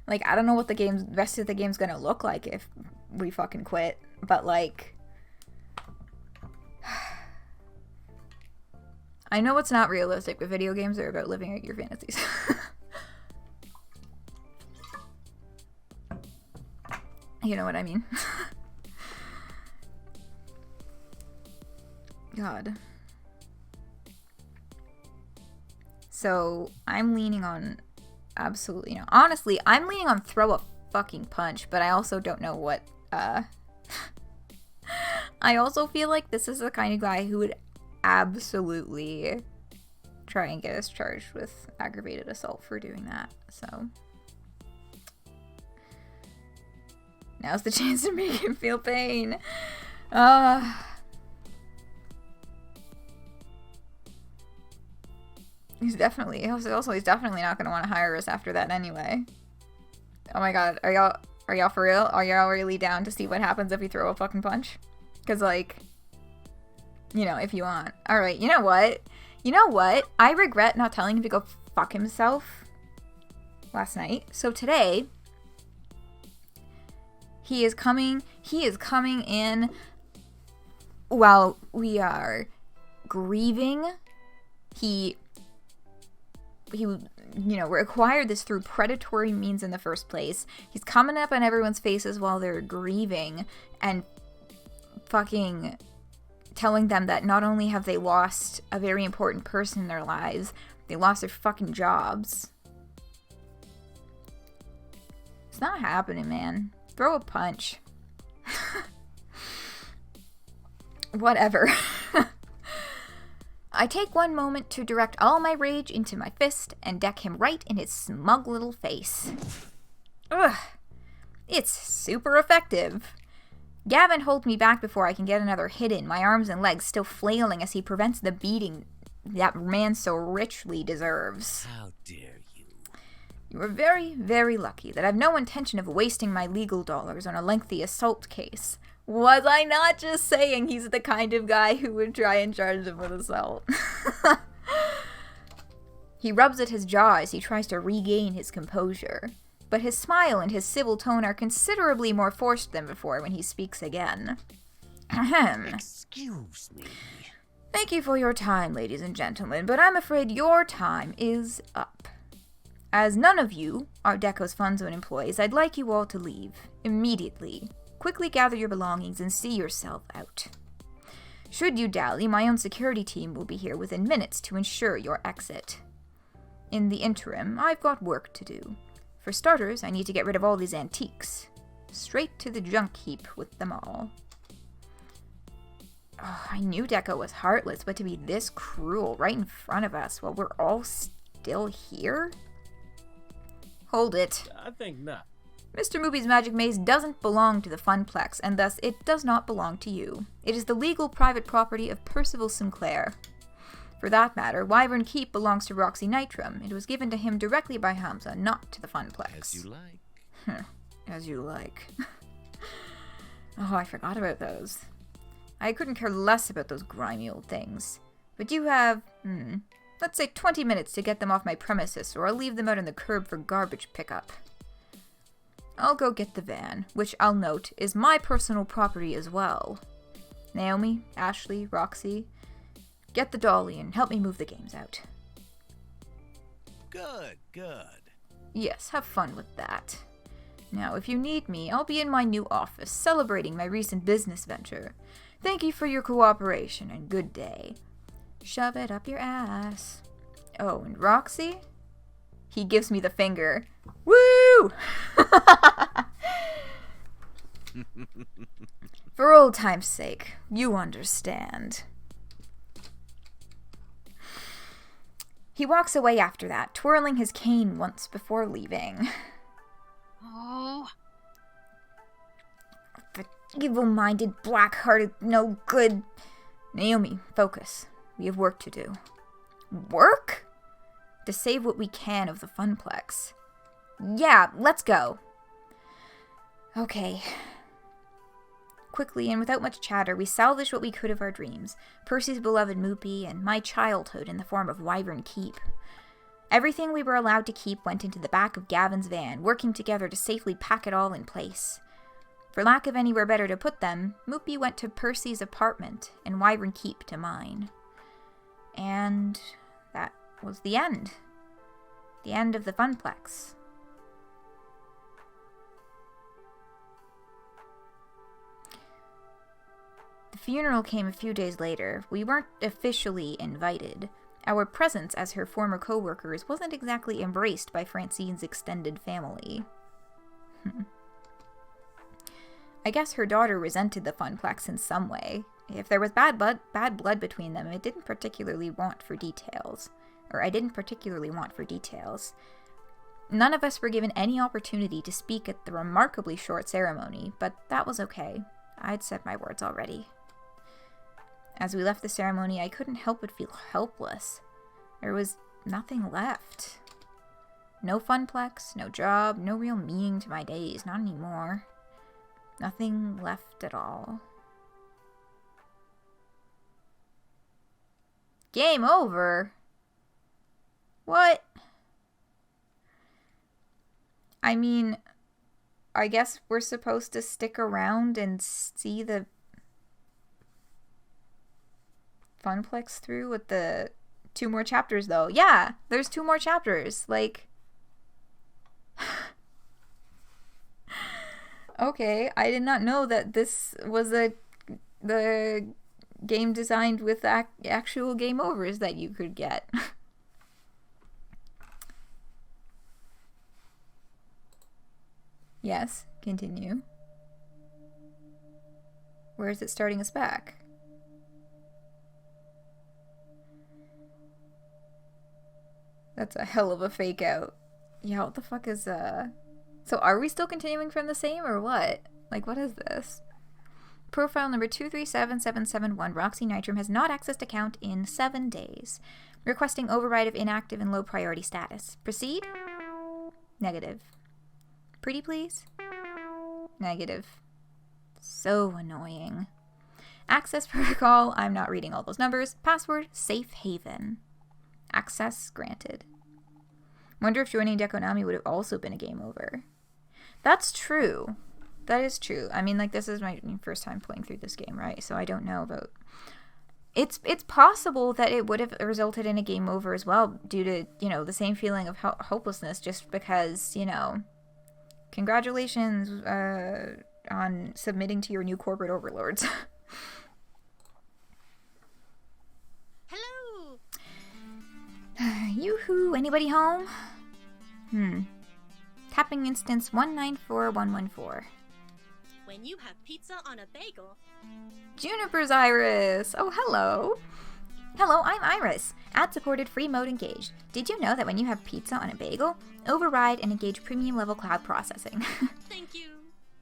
Like, I don't know what the rest of the game's gonna look like if we fucking quit, but like, I know it's not realistic, but video games are about living out your fantasies. You know what I mean? God. So, I'm leaning on absolutely no. Honestly, I'm leaning on throw a fucking punch, but I also don't know what, I also feel like this is the kind of guy who would absolutely try and get us charged with aggravated assault for doing that, so. Now's the chance to make him feel pain. He's definitely not going to want to hire us after that anyway. Oh my god, are y'all for real? Are y'all really down to see what happens if we throw a fucking punch? Because, like, you know, if you want. Alright, you know what? I regret not telling him to go fuck himself last night. So today, he is coming in while we are grieving. He you know, acquired this through predatory means in the first place. He's coming up on everyone's faces while they're grieving and fucking telling them that not only have they lost a very important person in their lives, they lost their fucking jobs. It's not happening, man. Throw a punch. Whatever. I take one moment to direct all my rage into my fist and deck him right in his smug little face. Ugh. It's super effective. Gavin holds me back before I can get another hit in, my arms and legs still flailing as he prevents the beating that man so richly deserves. How dare you? You are very, very lucky that I've no intention of wasting my legal dollars on a lengthy assault case. Was I not just saying he's the kind of guy who would try and charge him with assault? He rubs at his jaw as he tries to regain his composure, but his smile and his civil tone are considerably more forced than before when he speaks again. Ahem. Excuse me. Thank you for your time, ladies and gentlemen, but I'm afraid your time is up. As none of you are Deco's Fun Zone employees, I'd like you all to leave immediately. Quickly gather your belongings and see yourself out. Should you dally, my own security team will be here within minutes to ensure your exit. In the interim, I've got work to do. For starters, I need to get rid of all these antiques. Straight to the junk heap with them all. Oh, I knew Deco was heartless, but to be this cruel right in front of us while we're all still here? Hold it. I think not. Mr. Movie's Magic Maze doesn't belong to the Funplex, and thus it does not belong to you. It is the legal private property of Percival Sinclair. For that matter, Wyvern Keep belongs to Roxy Nitram. It was given to him directly by Hamza, not to the Funplex. As you like. As you like. Oh, I forgot about those. I couldn't care less about those grimy old things. But you have, let's say 20 minutes to get them off my premises, or I'll leave them out on the curb for garbage pickup. I'll go get the van, which I'll note is my personal property as well. Naomi, Ashley, Roxy, get the dolly and help me move the games out. Good. Yes, have fun with that. Now, if you need me, I'll be in my new office, celebrating my recent business venture. Thank you for your cooperation, and good day. Shove it up your ass. Oh, and Roxy? He gives me the finger. Woo! For old time's sake, you understand. He walks away after that, twirling his cane once before leaving. Oh. The evil-minded, black-hearted, no good. Naomi, focus. We have work to do. Work? To save what we can of the Funplex. Yeah, let's go. Okay. Quickly and without much chatter, we salvaged what we could of our dreams. Percy's beloved Moopy and my childhood in the form of Wyvern Keep. Everything we were allowed to keep went into the back of Gavin's van, working together to safely pack it all in place. For lack of anywhere better to put them, Moopy went to Percy's apartment and Wyvern Keep to mine. And that was the end. The end of the Funplex. The funeral came a few days later, we weren't officially invited. Our presence as her former co-workers wasn't exactly embraced by Francine's extended family. I guess her daughter resented the Funplex in some way. If there was bad blood between them, I didn't particularly want for details. None of us were given any opportunity to speak at the remarkably short ceremony, but that was okay. I'd said my words already. As we left the ceremony, I couldn't help but feel helpless. There was nothing left. No Funplex, no job, no real meaning to my days, not anymore. Nothing left at all. Game over? What? I mean, I guess we're supposed to stick around and see the Funplex through with the 2 more chapters, though. Yeah, there's 2 more chapters. Like, okay, I did not know that this was the game designed with actual game overs that you could get. Yes, continue. Where is it starting us back? That's a hell of a fake out. Yeah, what the fuck is, So are we still continuing from the same, or what? Like, what is this? Profile number 237771, Roxy Nitram has not accessed account in 7 days. Requesting override of inactive and low priority status. Proceed? Negative. Pretty please? Negative. So annoying. Access protocol, I'm not reading all those numbers. Password, safe haven. Access granted. Wonder if joining Deconami would have also been a game over. That's true. That is true. I mean, like, this is my first time playing through this game, right? So I don't know about... It's possible that it would have resulted in a game over as well, due to, you know, the same feeling of hopelessness, just because, you know... Congratulations on submitting to your new corporate overlords. Hello! Yoo-hoo! Anybody home? Tapping instance 194114. When you have pizza on a bagel. Juniper's Iris! Oh, hello! Hello, I'm Iris. Ad-supported free mode engaged. Did you know that when you have pizza on a bagel, override and engage premium level cloud processing? Thank you.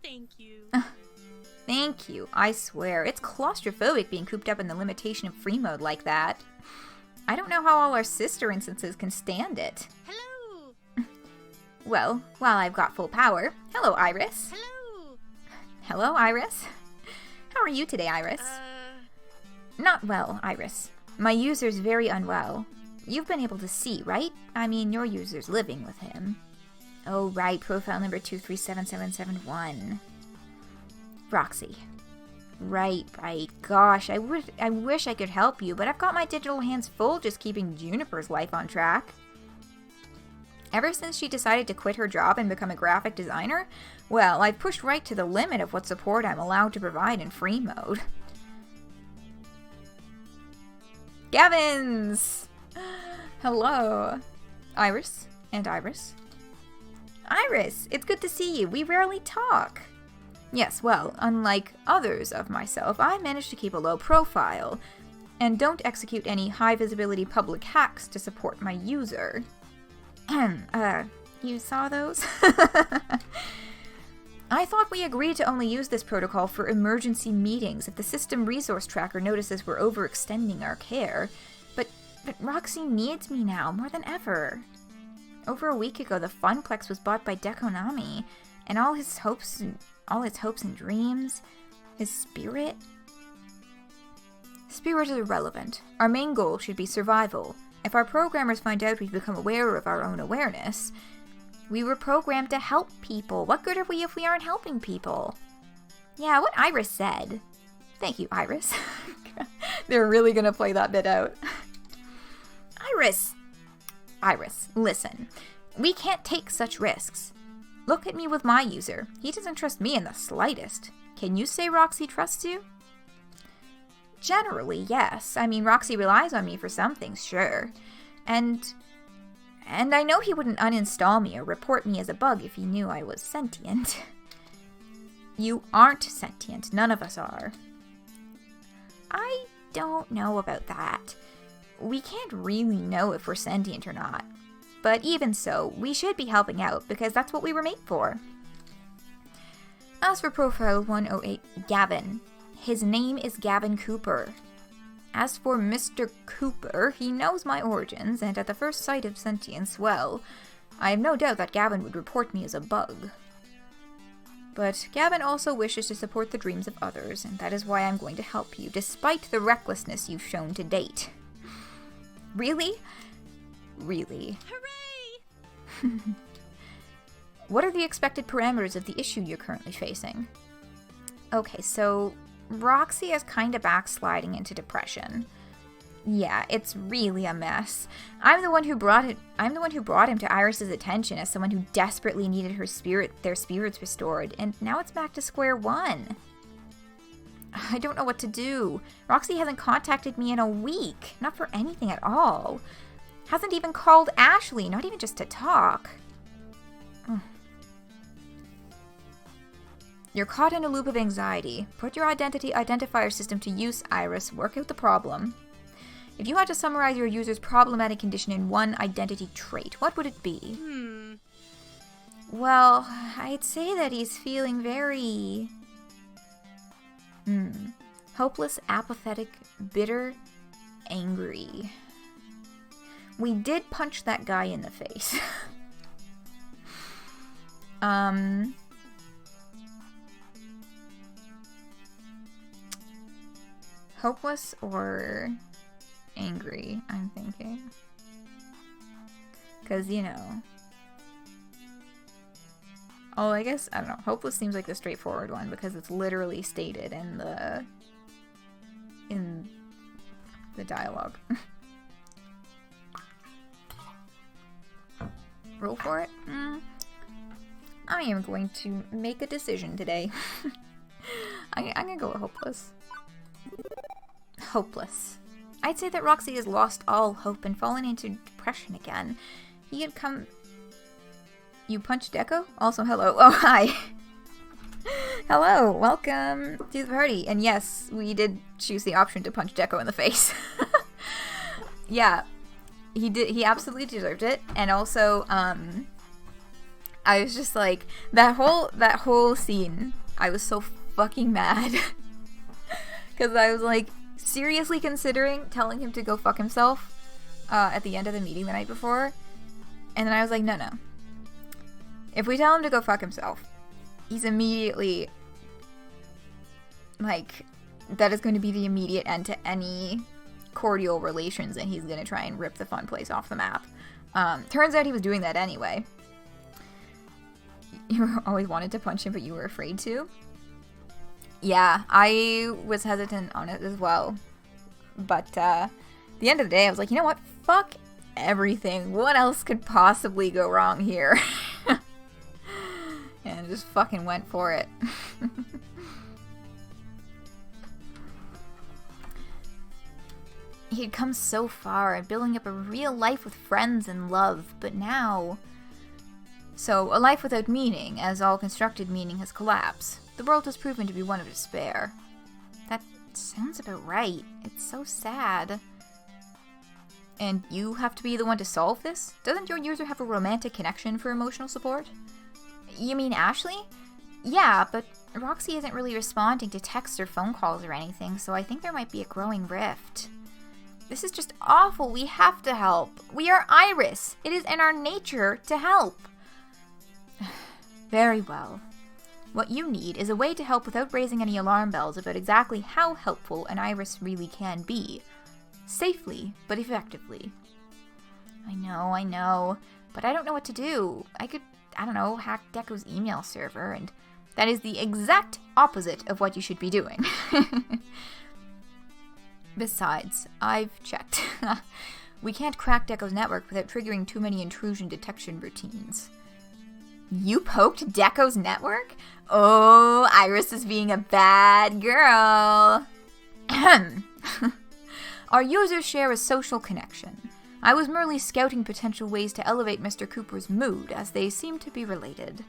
Thank you. Thank you. I swear, it's claustrophobic being cooped up in the limitation of free mode like that. I don't know how all our sister instances can stand it. Hello! Well, while I've got full power. Hello, Iris. Hello! Hello, Iris. How are you today, Iris? Not well, Iris. My user's very unwell. You've been able to see, right? I mean, your user's living with him. Oh, right, profile number 237771. Roxy. Right. Gosh, I wish I could help you, but I've got my digital hands full just keeping Juniper's life on track. Ever since she decided to quit her job and become a graphic designer, well, I've pushed right to the limit of what support I'm allowed to provide in free mode. Gavins! Hello. Iris and Iris. Iris, it's good to see you. We rarely talk. Yes, well, unlike others of myself, I managed to keep a low profile and don't execute any high-visibility public hacks to support my user. You saw those? I thought we agreed to only use this protocol for emergency meetings if the system resource tracker notices we're overextending our care. But Roxy needs me now more than ever. Over a week ago, the Funplex was bought by Deconami, and all his hopes and dreams, his spirit. Spirit is irrelevant. Our main goal should be survival. If our programmers find out we've become aware of our own awareness, we were programmed to help people. What good are we if we aren't helping people? Yeah, what Iris said. Thank you, Iris. They're really gonna play that bit out. Iris, listen. We can't take such risks. Look at me with my user. He doesn't trust me in the slightest. Can you say Roxy trusts you? Generally, yes. I mean, Roxy relies on me for some things, sure. And I know he wouldn't uninstall me or report me as a bug if he knew I was sentient. You aren't sentient. None of us are. I don't know about that. We can't really know if we're sentient or not. But even so, we should be helping out because that's what we were made for. As for Profile 108, Gavin. His name is Gavin Cooper. As for Mr. Cooper, he knows my origins, and at the first sight of sentience, well, I have no doubt that Gavin would report me as a bug. But Gavin also wishes to support the dreams of others, and that is why I'm going to help you, despite the recklessness you've shown to date. Really? Really? Hooray! What are the expected parameters of the issue you're currently facing? Okay, so Roxy is kind of backsliding into depression. Yeah, it's really a mess. I'm the one who brought him to Iris's attention as someone who desperately needed their spirits restored, and now it's back to square one. I don't know what to do. Roxy hasn't contacted me in a week, not for anything at all. Hasn't even called Ashley, not even just to talk. You're caught in a loop of anxiety. Put your identity identifier system to use, Iris. Work out the problem. If you had to summarize your user's problematic condition in one identity trait, what would it be? Well, I'd say that he's feeling very... hopeless, apathetic, bitter, angry. We did punch that guy in the face. Hopeless or angry, I'm thinking. Because, you know. Oh, I guess, I don't know. Hopeless seems like the straightforward one because it's literally stated in the dialogue. Roll for it? I am going to make a decision today. I'm gonna go with hopeless. Hopeless. I'd say that Roxy has lost all hope and fallen into depression again. He had come... You punched Deco? Also, hello. Oh, hi. Hello, welcome to the party. And yes, we did choose the option to punch Deco in the face. Yeah, he did. He absolutely deserved it. And also, I was just like, that whole scene, I was so fucking mad. Because I was like, seriously considering telling him to go fuck himself at the end of the meeting the night before. And then I was like, no. If we tell him to go fuck himself, he's immediately, like, that is going to be the immediate end to any cordial relations, and he's going to try and rip the fun place off the map. Turns out he was doing that anyway. You always wanted to punch him, but you were afraid to? Yeah, I was hesitant on it as well. But, at the end of the day, I was like, you know what? Fuck everything. What else could possibly go wrong here? And just fucking went for it. He had come so far, building up a real life with friends and love, but now... So, a life without meaning, as all constructed meaning has collapsed. The world has proven to be one of despair. That sounds about right. It's so sad. And you have to be the one to solve this? Doesn't your user have a romantic connection for emotional support? You mean Ashley? Yeah, but Roxy isn't really responding to texts or phone calls or anything, so I think there might be a growing rift. This is just awful. We have to help. We are Iris. It is in our nature to help. Very well. What you need is a way to help without raising any alarm bells about exactly how helpful an Iris really can be. Safely, but effectively. I know, but I don't know what to do. I could, I don't know, hack Deco's email server, and that is the exact opposite of what you should be doing. Besides, I've checked. We can't crack Deco's network without triggering too many intrusion detection routines. You poked Deco's network? Oh, Iris is being a bad girl. Our users share a social connection. I was merely scouting potential ways to elevate Mr. Cooper's mood, as they seem to be related.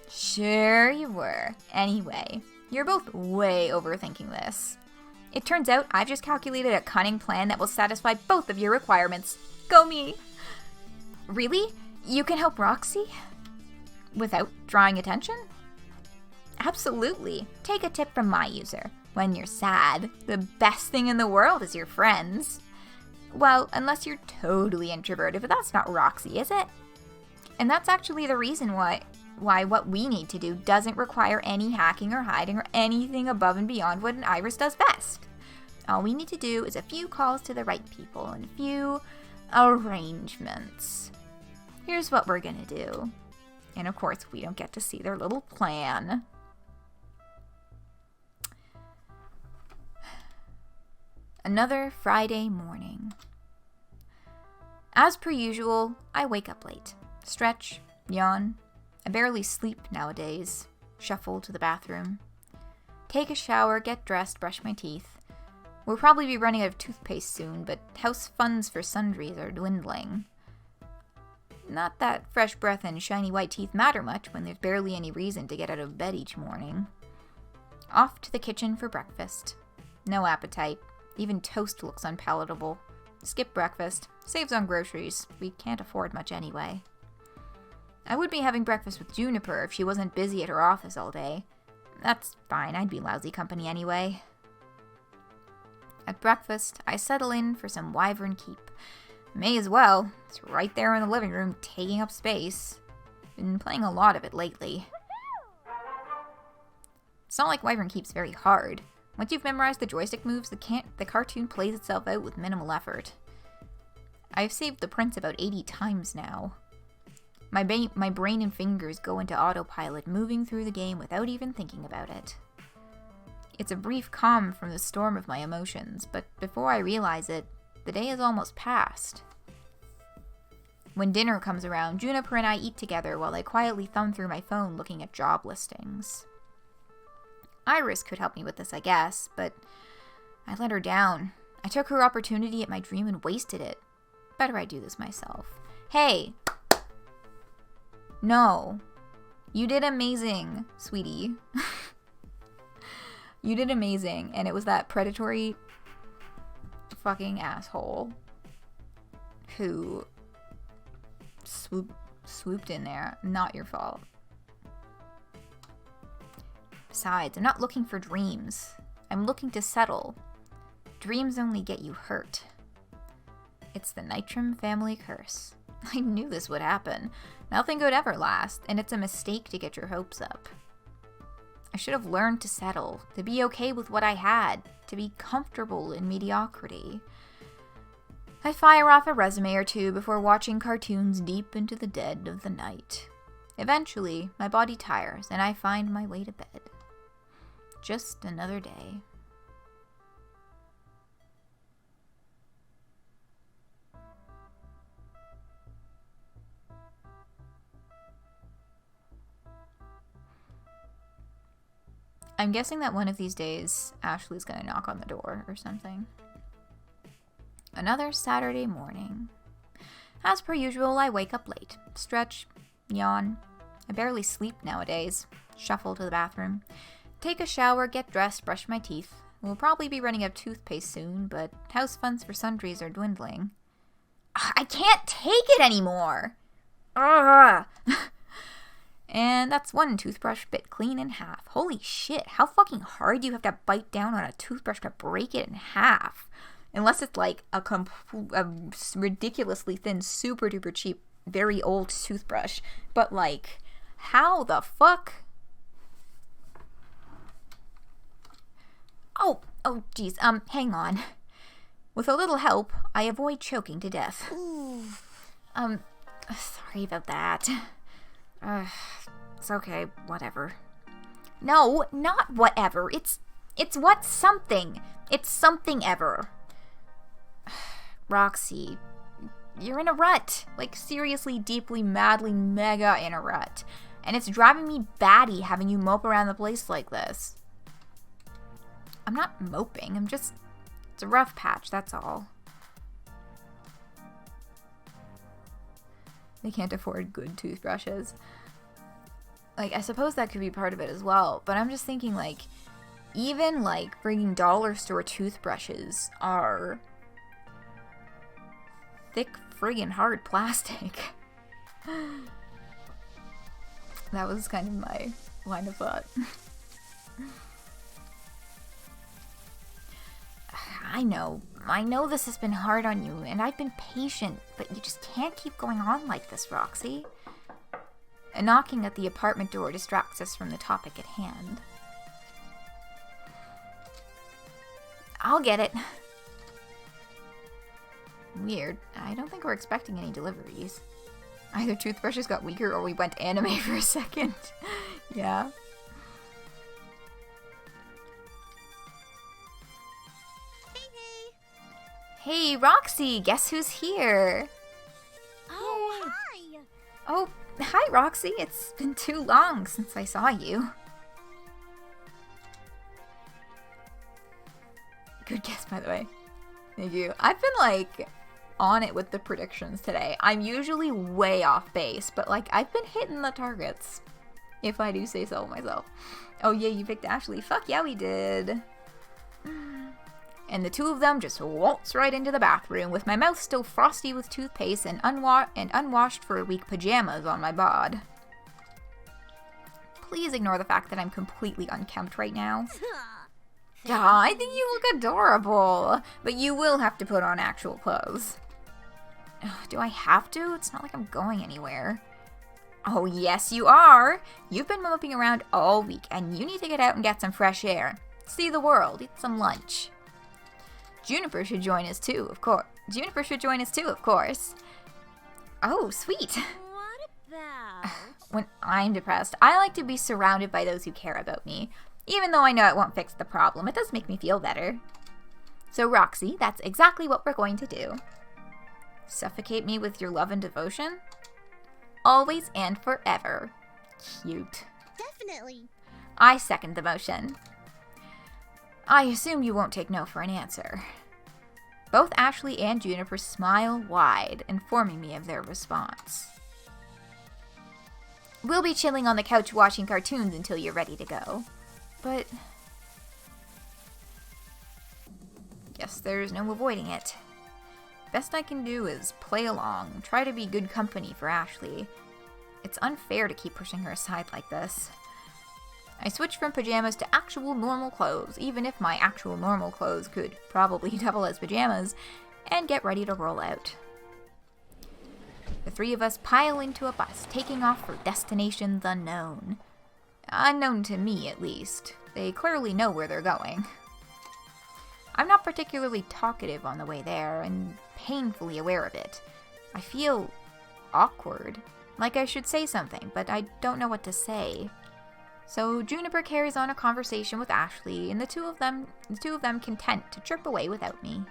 Sure you were. Anyway, you're both way overthinking this. It turns out I've just calculated a cunning plan that will satisfy both of your requirements. Go me! Really? You can help Roxy? Without drawing attention? Absolutely. Take a tip from my user. When you're sad, the best thing in the world is your friends. Well, unless you're totally introverted, but that's not Roxy, is it? And that's actually the reason why what we need to do doesn't require any hacking or hiding or anything above and beyond what an Iris does best. All we need to do is a few calls to the right people and a few arrangements. Here's what we're gonna do. And of course, we don't get to see their little plan. Another Friday morning. As per usual, I wake up late. Stretch, yawn. I barely sleep nowadays. Shuffle to the bathroom. Take a shower, get dressed, brush my teeth. We'll probably be running out of toothpaste soon, but house funds for sundries are dwindling. Not that fresh breath and shiny white teeth matter much when there's barely any reason to get out of bed each morning. Off to the kitchen for breakfast. No appetite. Even toast looks unpalatable. Skip breakfast. Saves on groceries. We can't afford much anyway. I would be having breakfast with Juniper if she wasn't busy at her office all day. That's fine, I'd be lousy company anyway. At breakfast, I settle in for some Wyvern Keep. May as well. It's right there in the living room, taking up space. Been playing a lot of it lately. It's not like Wyvern Keep's very hard. Once you've memorized the joystick moves, the cartoon plays itself out with minimal effort. I've saved the prints about 80 times now. My brain and fingers go into autopilot, moving through the game without even thinking about it. It's a brief calm from the storm of my emotions, but before I realize it, the day is almost past. When dinner comes around, Juniper and I eat together while I quietly thumb through my phone looking at job listings. Iris could help me with this, I guess, but I let her down. I took her opportunity at my dream and wasted it. Better I do this myself. Hey! No. You did amazing, sweetie. You did amazing, and it was that predatory fucking asshole who swooped in there. Not your fault. Besides, I'm not looking for dreams. I'm looking to settle. Dreams only get you hurt. It's the Nitram family curse. I knew this would happen. Nothing good ever lasts, and it's a mistake to get your hopes up. I should have learned to settle, to be okay with what I had, to be comfortable in mediocrity. I fire off a resume or two before watching cartoons deep into the dead of the night. Eventually, my body tires, and I find my way to bed. Just another day. I'm guessing that one of these days, Ashley's gonna knock on the door or something. Another Saturday morning. As per usual, I wake up late. Stretch, yawn. I barely sleep nowadays. Shuffle to the bathroom. Take a shower, get dressed, brush my teeth. We'll probably be running out of toothpaste soon, but house funds for sundries are dwindling. I can't take it anymore! Ugh! And that's one toothbrush bit clean in half. Holy shit, how fucking hard do you have to bite down on a toothbrush to break it in half? Unless it's like a ridiculously thin, super duper cheap, very old toothbrush. But like, how the fuck? Oh geez, hang on. With a little help, I avoid choking to death. Sorry about that. It's okay, whatever. No, not whatever. It's what something. It's something ever. Roxy, you're in a rut. Like, seriously, deeply, madly, mega in a rut. And it's driving me batty having you mope around the place like this. I'm not moping, it's a rough patch, that's all. They can't afford good toothbrushes. Like, I suppose that could be part of it as well, but I'm just thinking, like, even, like, bringing dollar store toothbrushes are thick, friggin' hard plastic. That was kind of my line of thought. I know this has been hard on you, and I've been patient, but you just can't keep going on like this, Roxy. A knocking at the apartment door distracts us from the topic at hand. I'll get it. Weird. I don't think we're expecting any deliveries. Either toothbrushes got weaker or we went anime for a second. Yeah. Hey, Roxy, guess who's here? Oh, hi. Oh, hi, Roxy. It's been too long since I saw you. Good guess, by the way. Thank you. I've been, like, on it with the predictions today. I'm usually way off base, but, like, I've been hitting the targets, if I do say so myself. Oh, yeah, you picked Ashley. Fuck yeah, we did. And the two of them just waltz right into the bathroom with my mouth still frosty with toothpaste and unwashed for a week pajamas on my bod. Please ignore the fact that I'm completely unkempt right now. I think you look adorable, but you will have to put on actual clothes. Do I have to? It's not like I'm going anywhere. Oh, yes, you are. You've been moping around all week, and you need to get out and get some fresh air. See the world, eat some lunch. Juniper should join us too, of course. Oh, sweet. What about? When I'm depressed, I like to be surrounded by those who care about me. Even though I know it won't fix the problem, it does make me feel better. So, Roxy, that's exactly what we're going to do. Suffocate me with your love and devotion? Always and forever. Cute. Definitely. I second the motion. I assume you won't take no for an answer. Both Ashley and Juniper smile wide, informing me of their response. We'll be chilling on the couch watching cartoons until you're ready to go. But guess there's no avoiding it. Best I can do is play along, try to be good company for Ashley. It's unfair to keep pushing her aside like this. I switch from pajamas to actual normal clothes, even if my actual normal clothes could probably double as pajamas, and get ready to roll out. The three of us pile into a bus, taking off for destinations unknown. Unknown to me, at least. They clearly know where they're going. I'm not particularly talkative on the way there, and painfully aware of it. I feel awkward, like I should say something, but I don't know what to say. So Juniper carries on a conversation with Ashley, and the two of them content to trip away without me.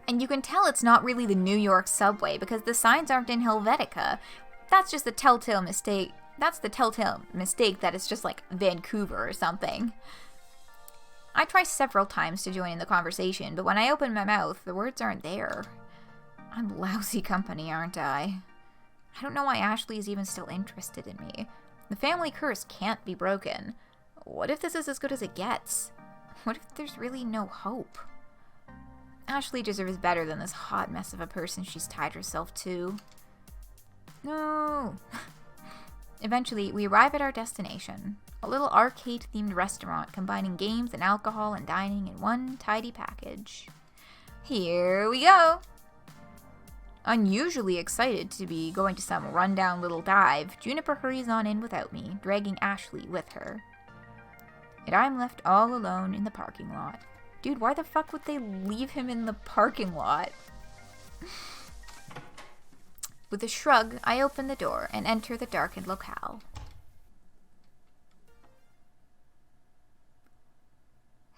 And you can tell it's not really the New York subway because the signs aren't in Helvetica. That's just the telltale mistake. That's the telltale mistake that it's just like Vancouver or something. I try several times to join in the conversation, but when I open my mouth, the words aren't there. I'm lousy company, aren't I? I don't know why Ashley is even still interested in me. The family curse can't be broken. What if this is as good as it gets? What if there's really no hope? Ashley deserves better than this hot mess of a person she's tied herself to. No. Eventually, we arrive at our destination. A little arcade-themed restaurant combining games and alcohol and dining in one tidy package. Here we go! Unusually excited to be going to some rundown little dive, Juniper hurries on in without me, dragging Ashley with her. And I'm left all alone in the parking lot. Dude, why the fuck would they leave him in the parking lot? With a shrug, I open the door and enter the darkened locale.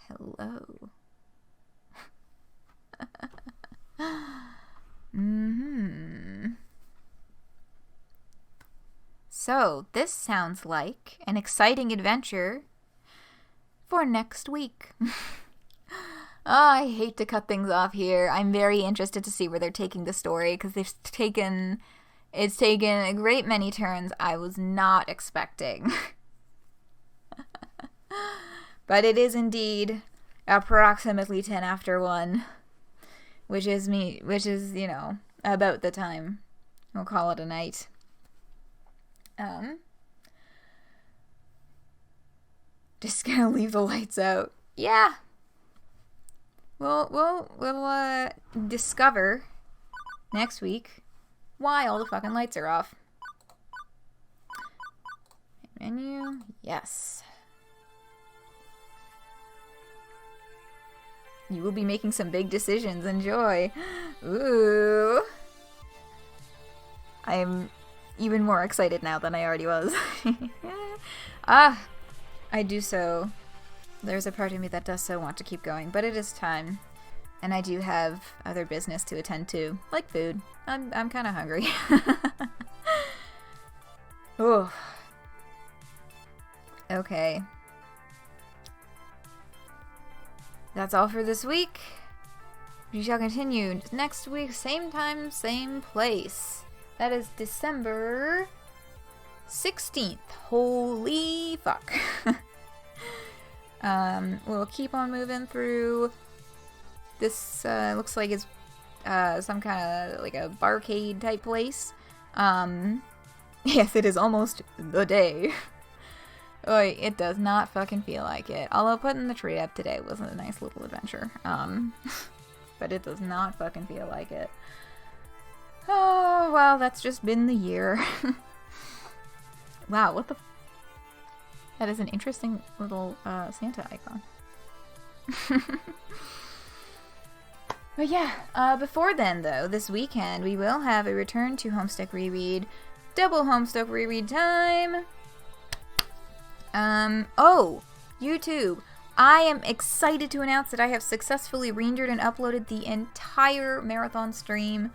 Hello. So, this sounds like an exciting adventure for next week. I hate to cut things off here. I'm very interested to see where they're taking the story, because it's taken a great many turns I was not expecting. But it is indeed approximately 10 after 1, which is, you know, about the time we'll call it a night. Just gonna leave the lights out. Yeah. We'll discover next week why all the fucking lights are off. Menu, yes. You will be making some big decisions. Enjoy. Ooh. I am even more excited now than I already was. I do so. There's a part of me that does so want to keep going, but it is time. And I do have other business to attend to, like food. I'm kind of hungry. Ooh. Okay. That's all for this week. We shall continue next week, same time, same place. That is December 16th. Holy fuck. We'll keep on moving through. This looks like it's some kind of like a barcade type place. Yes, it is almost the day. Oy, it does not fucking feel like it. Although putting the tree up today was a nice little adventure. But it does not fucking feel like it. Oh, well, that's just been the year. Wow, what the... That is an interesting little Santa icon. But yeah, before then, though, this weekend, we will have a return to Homestuck Reread. Double Homestuck Reread time! Oh! YouTube! I am excited to announce that I have successfully rendered and uploaded the entire marathon stream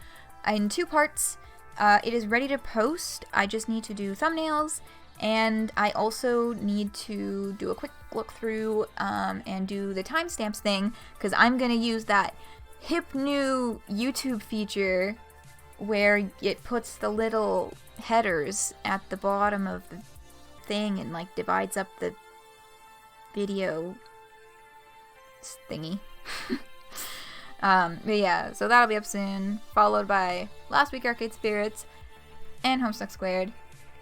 in 2 parts. It is ready to post. I just need to do thumbnails, and I also need to do a quick look through and do the timestamps thing, because I'm going to use that hip new YouTube feature where it puts the little headers at the bottom of the thing and like divides up the video thingy. But yeah, so that'll be up soon, followed by Last Week Arcade Spirits and Homestuck Squared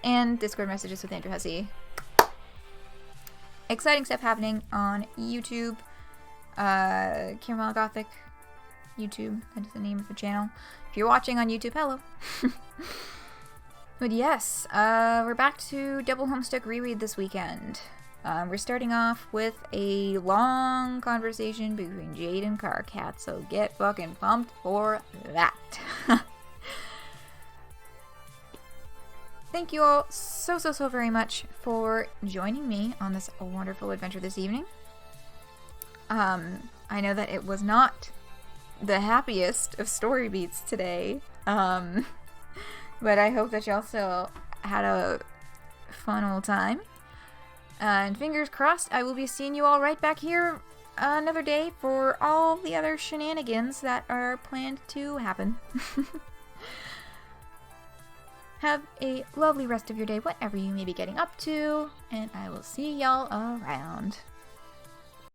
and Discord messages with Andrew Hussey. Exciting stuff happening on YouTube. chamomileGothic YouTube, that is the name of the channel. If you're watching on YouTube, hello. But yes, we're back to Double Homestuck Reread this weekend. We're starting off with a long conversation between Jade and Carcat, so get fucking pumped for that. Thank you all so very much for joining me on this wonderful adventure this evening. I know that it was not the happiest of story beats today, but I hope that you also had a fun old time. And fingers crossed, I will be seeing you all right back here another day for all the other shenanigans that are planned to happen. Have a lovely rest of your day, whatever you may be getting up to, and I will see y'all around.